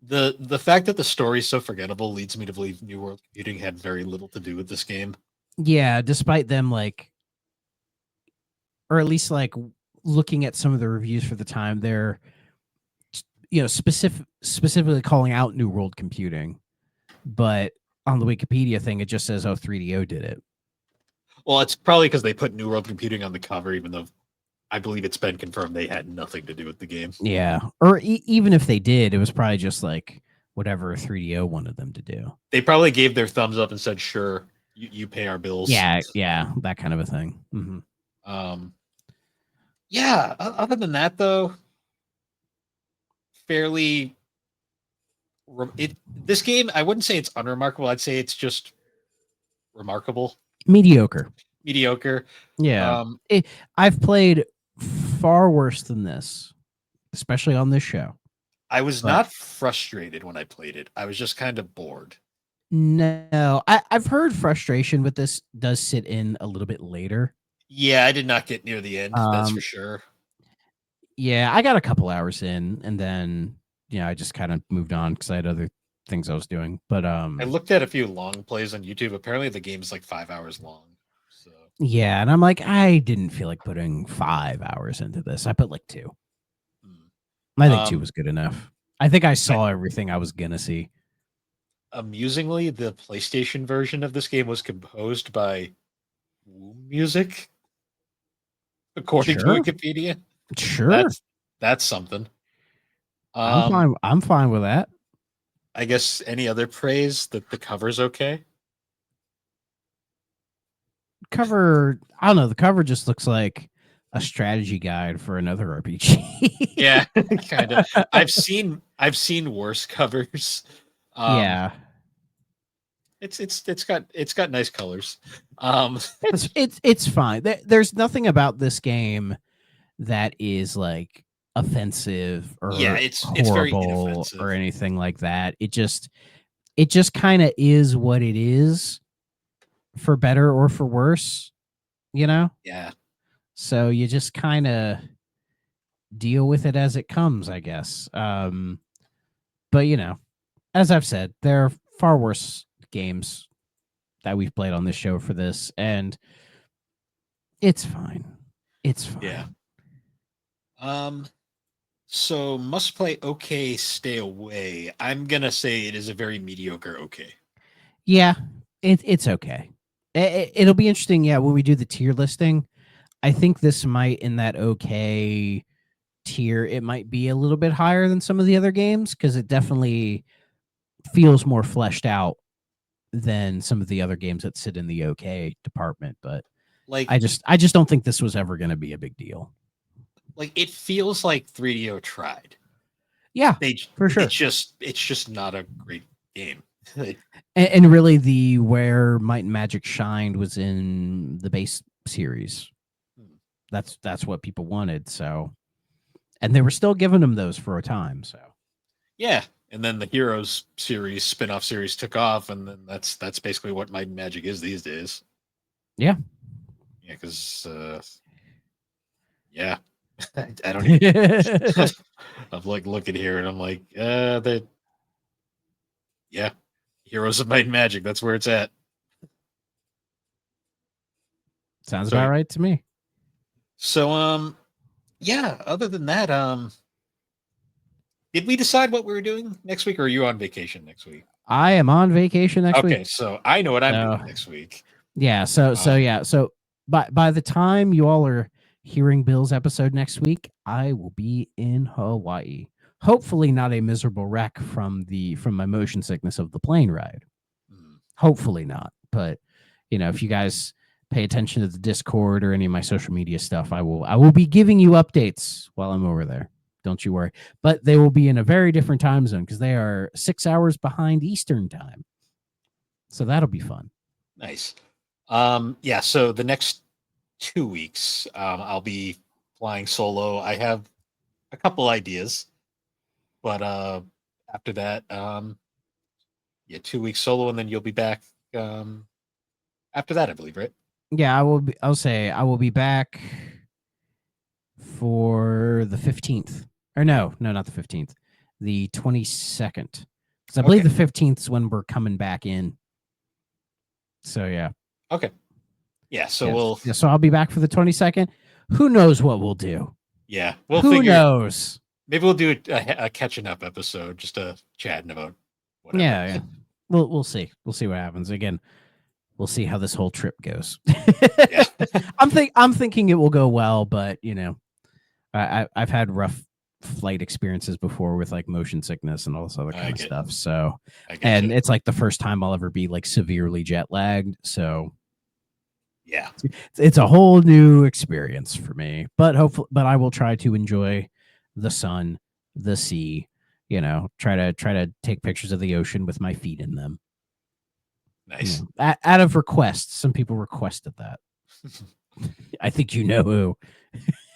the fact that the story is so forgettable leads me to believe New World Computing had very little to do with this game. Yeah, despite them like, or at least like looking at some of the reviews for the time, they're specifically calling out New World Computing, but on the Wikipedia thing, it just says, "Oh, 3DO did it." Well, it's probably because they put New World Computing on the cover, even though I believe it's been confirmed they had nothing to do with the game. Yeah, or even if they did, it was probably just like whatever 3DO wanted them to do. They probably gave their thumbs up and said, "Sure, you pay our bills." Yeah, that kind of a thing. Um, yeah. Other than that, though, fairly. This game, I wouldn't say it's unremarkable. I'd say it's just remarkable, Mediocre. mediocre. Yeah, Um, I've played far worse than this, especially on this show. I was But not frustrated when I played it. I was just kind of bored. no, I've heard frustration with this does sit in a little bit later. Yeah, I did not get near the end. That's for Um, sure. yeah, I got a couple hours in, and then I just kind of moved on because I had other things I was doing. But I looked at a few long plays on YouTube. Apparently, the game's like 5 hours long. So yeah, and I'm like, I didn't feel like putting 5 hours into this. I put like 2. hmm. I think 2 um, was good enough. I think I I, saw everything I was gonna see. amusingly, the PlayStation version of this game was composed by Womb Music, according to Sure, Wikipedia. sure. That's something. I'm Um, fine. I'm fine with that. I guess any other praise that the cover's okay. Cover, I don't know. The cover just looks like a strategy guide for another RPG. Yeah, kind of. I've seen worse covers. Um, Yeah. it's got nice colors. Um, It's fine. There's nothing about this game that is like offensive yeah, or it's very horrible or inoffensive. anything like that. It just kind of is what it is, for better or for worse, you know? Yeah, So you just kind of deal with it as it comes, I guess. But as I've said, there are far worse games that we've played on this show for this, and it's fine. It's yeah. fine. So must play okay, stay away. I'm gonna say it is a very mediocre okay. Yeah, it's okay. It'll be interesting, yeah, when we do the tier listing. I think this might, in that okay tier, it might be a little bit higher than some of the other games because it definitely feels more fleshed out than some of the other games that sit in the okay department. But Like I just don't think this was ever going to be a big deal. like it feels like 3DO tried. Yeah, They for sure. it's just not a great game. And really, the where Might and Magic shined was in the base series. That's what people wanted. So, and they were still giving them those for a time. So, Yeah, and then the Heroes series, spin-off series took off, and then that's basically what Might and Magic is these days. yeah. Yeah, because yeah, I don't even. I'm like looking here, and I'm like, that yeah, Heroes of Might and Magic. That's where it's at. Sounds So about right to me. yeah. Other than that, did we decide what we were doing next week, or are you on vacation next week? I am on vacation next week. Okay, so I know what I'm So doing next week. yeah, so by the time you all are hearing Bill's episode next week, I will be in Hawaii. Hopefully not a miserable wreck from my motion sickness of the plane ride. Hmm. Hopefully not. But if you guys pay attention to the Discord or any of my social media stuff, I will be giving you updates while I'm over there. Don't you worry. But they will be in a very different time zone because they are 6 hours behind Eastern time. So that'll be fun. Nice. Yeah, so the next 2 weeks, I'll be flying solo. I have a couple ideas, but after that, yeah, 2 weeks solo, and then you'll be back after that, I believe, right? Yeah, I'll say I will be back for the 15th. Or no, not the 15th. The 22nd. Because I believe Okay. the 15th is when we're coming back in. So yeah. Okay. Yeah, so Yes. we'll Yeah, so I'll be back for the 22nd. Who knows what we'll do? we'll Who figure knows? maybe we'll do a catching up episode, just chatting about whatever. Yeah. We'll see. We'll see what happens. Again, we'll see how this whole trip goes. Yeah. I'm thinking it will go well, but I've had rough flight experiences before with like motion sickness and all this other kind of stuff. So, and it's like the first time I'll ever be like severely jet lagged. So, yeah, it's a whole new experience for me. But but I will try to enjoy the sun, the sea. Try to take pictures of the ocean with my feet in them. nice. Out of requests, some people requested that. I think you know who.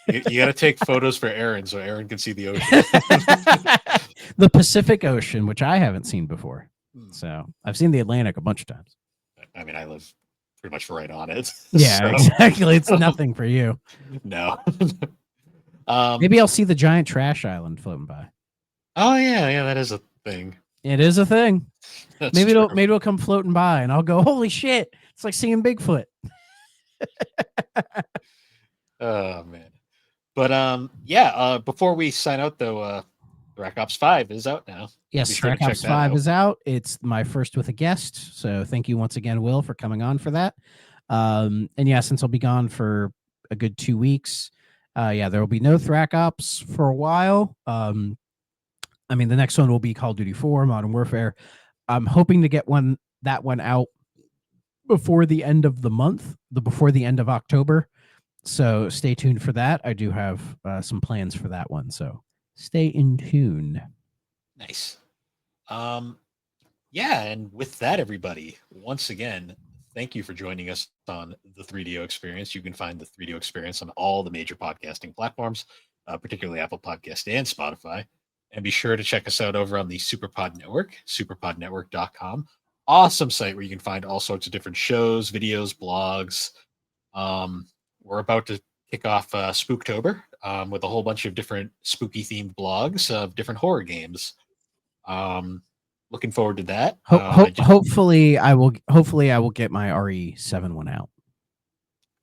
You got to take photos for Aaron so Aaron can see the ocean. The Pacific Ocean, which I haven't seen before. So I've seen the Atlantic a bunch of times. I mean, I live pretty much right on it. Yeah, so. Exactly. It's nothing for you. No. Maybe I'll see the giant trash island floating by. Oh yeah, that is a thing. It is a thing. That's maybe true. it'll come floating by, and I'll go, "Holy shit!" It's like seeing Bigfoot. Oh man. But yeah, before we sign out though, Rack Ops 5 is out now. Yes, Rack Ops 5 is out. It's my first with a guest. So thank you once again, Will, for coming on for that. And yeah, since I'll be gone for a good 2 weeks, there will be no Rack Ops for a while. I mean, the next one will be Call of Duty 4, Modern Warfare. I'm hoping to get that one out before the end of the month, before the end of October. So stay tuned for that. I do have some plans for that one. So stay in tune. Nice. Yeah, and with that, everybody, once again, thank you for joining us on the 3DO Experience. You can find the 3DO Experience on all the major podcasting platforms, particularly Apple Podcast and Spotify. And be sure to check us out over on the Superpod Network, superpodnetwork.com. Awesome site where you can find all sorts of different shows, videos, blogs. We're about to kick off Spooktober with a whole bunch of different spooky themed blogs of different horror games. Looking forward to that. Hopefully, I will. Hopefully, I will get my RE7 one out.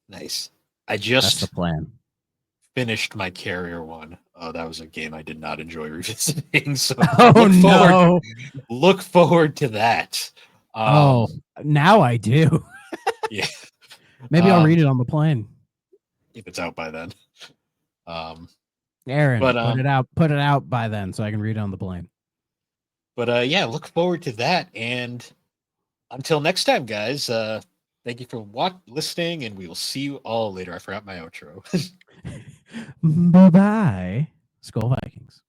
Nice. I That's the just plan. finished my Carrier one. Oh, that was a game I did not enjoy revisiting. So Oh look forward to that. Oh, now I do. Yeah. Maybe I'll read it on the plane. If it's out by then. Aaron, put it out by then so I can read it on the plane. But yeah, look forward to that. And until next time, guys, thank you for listening, and we will see you all later. I forgot my outro. Bye-bye. Skull Vikings.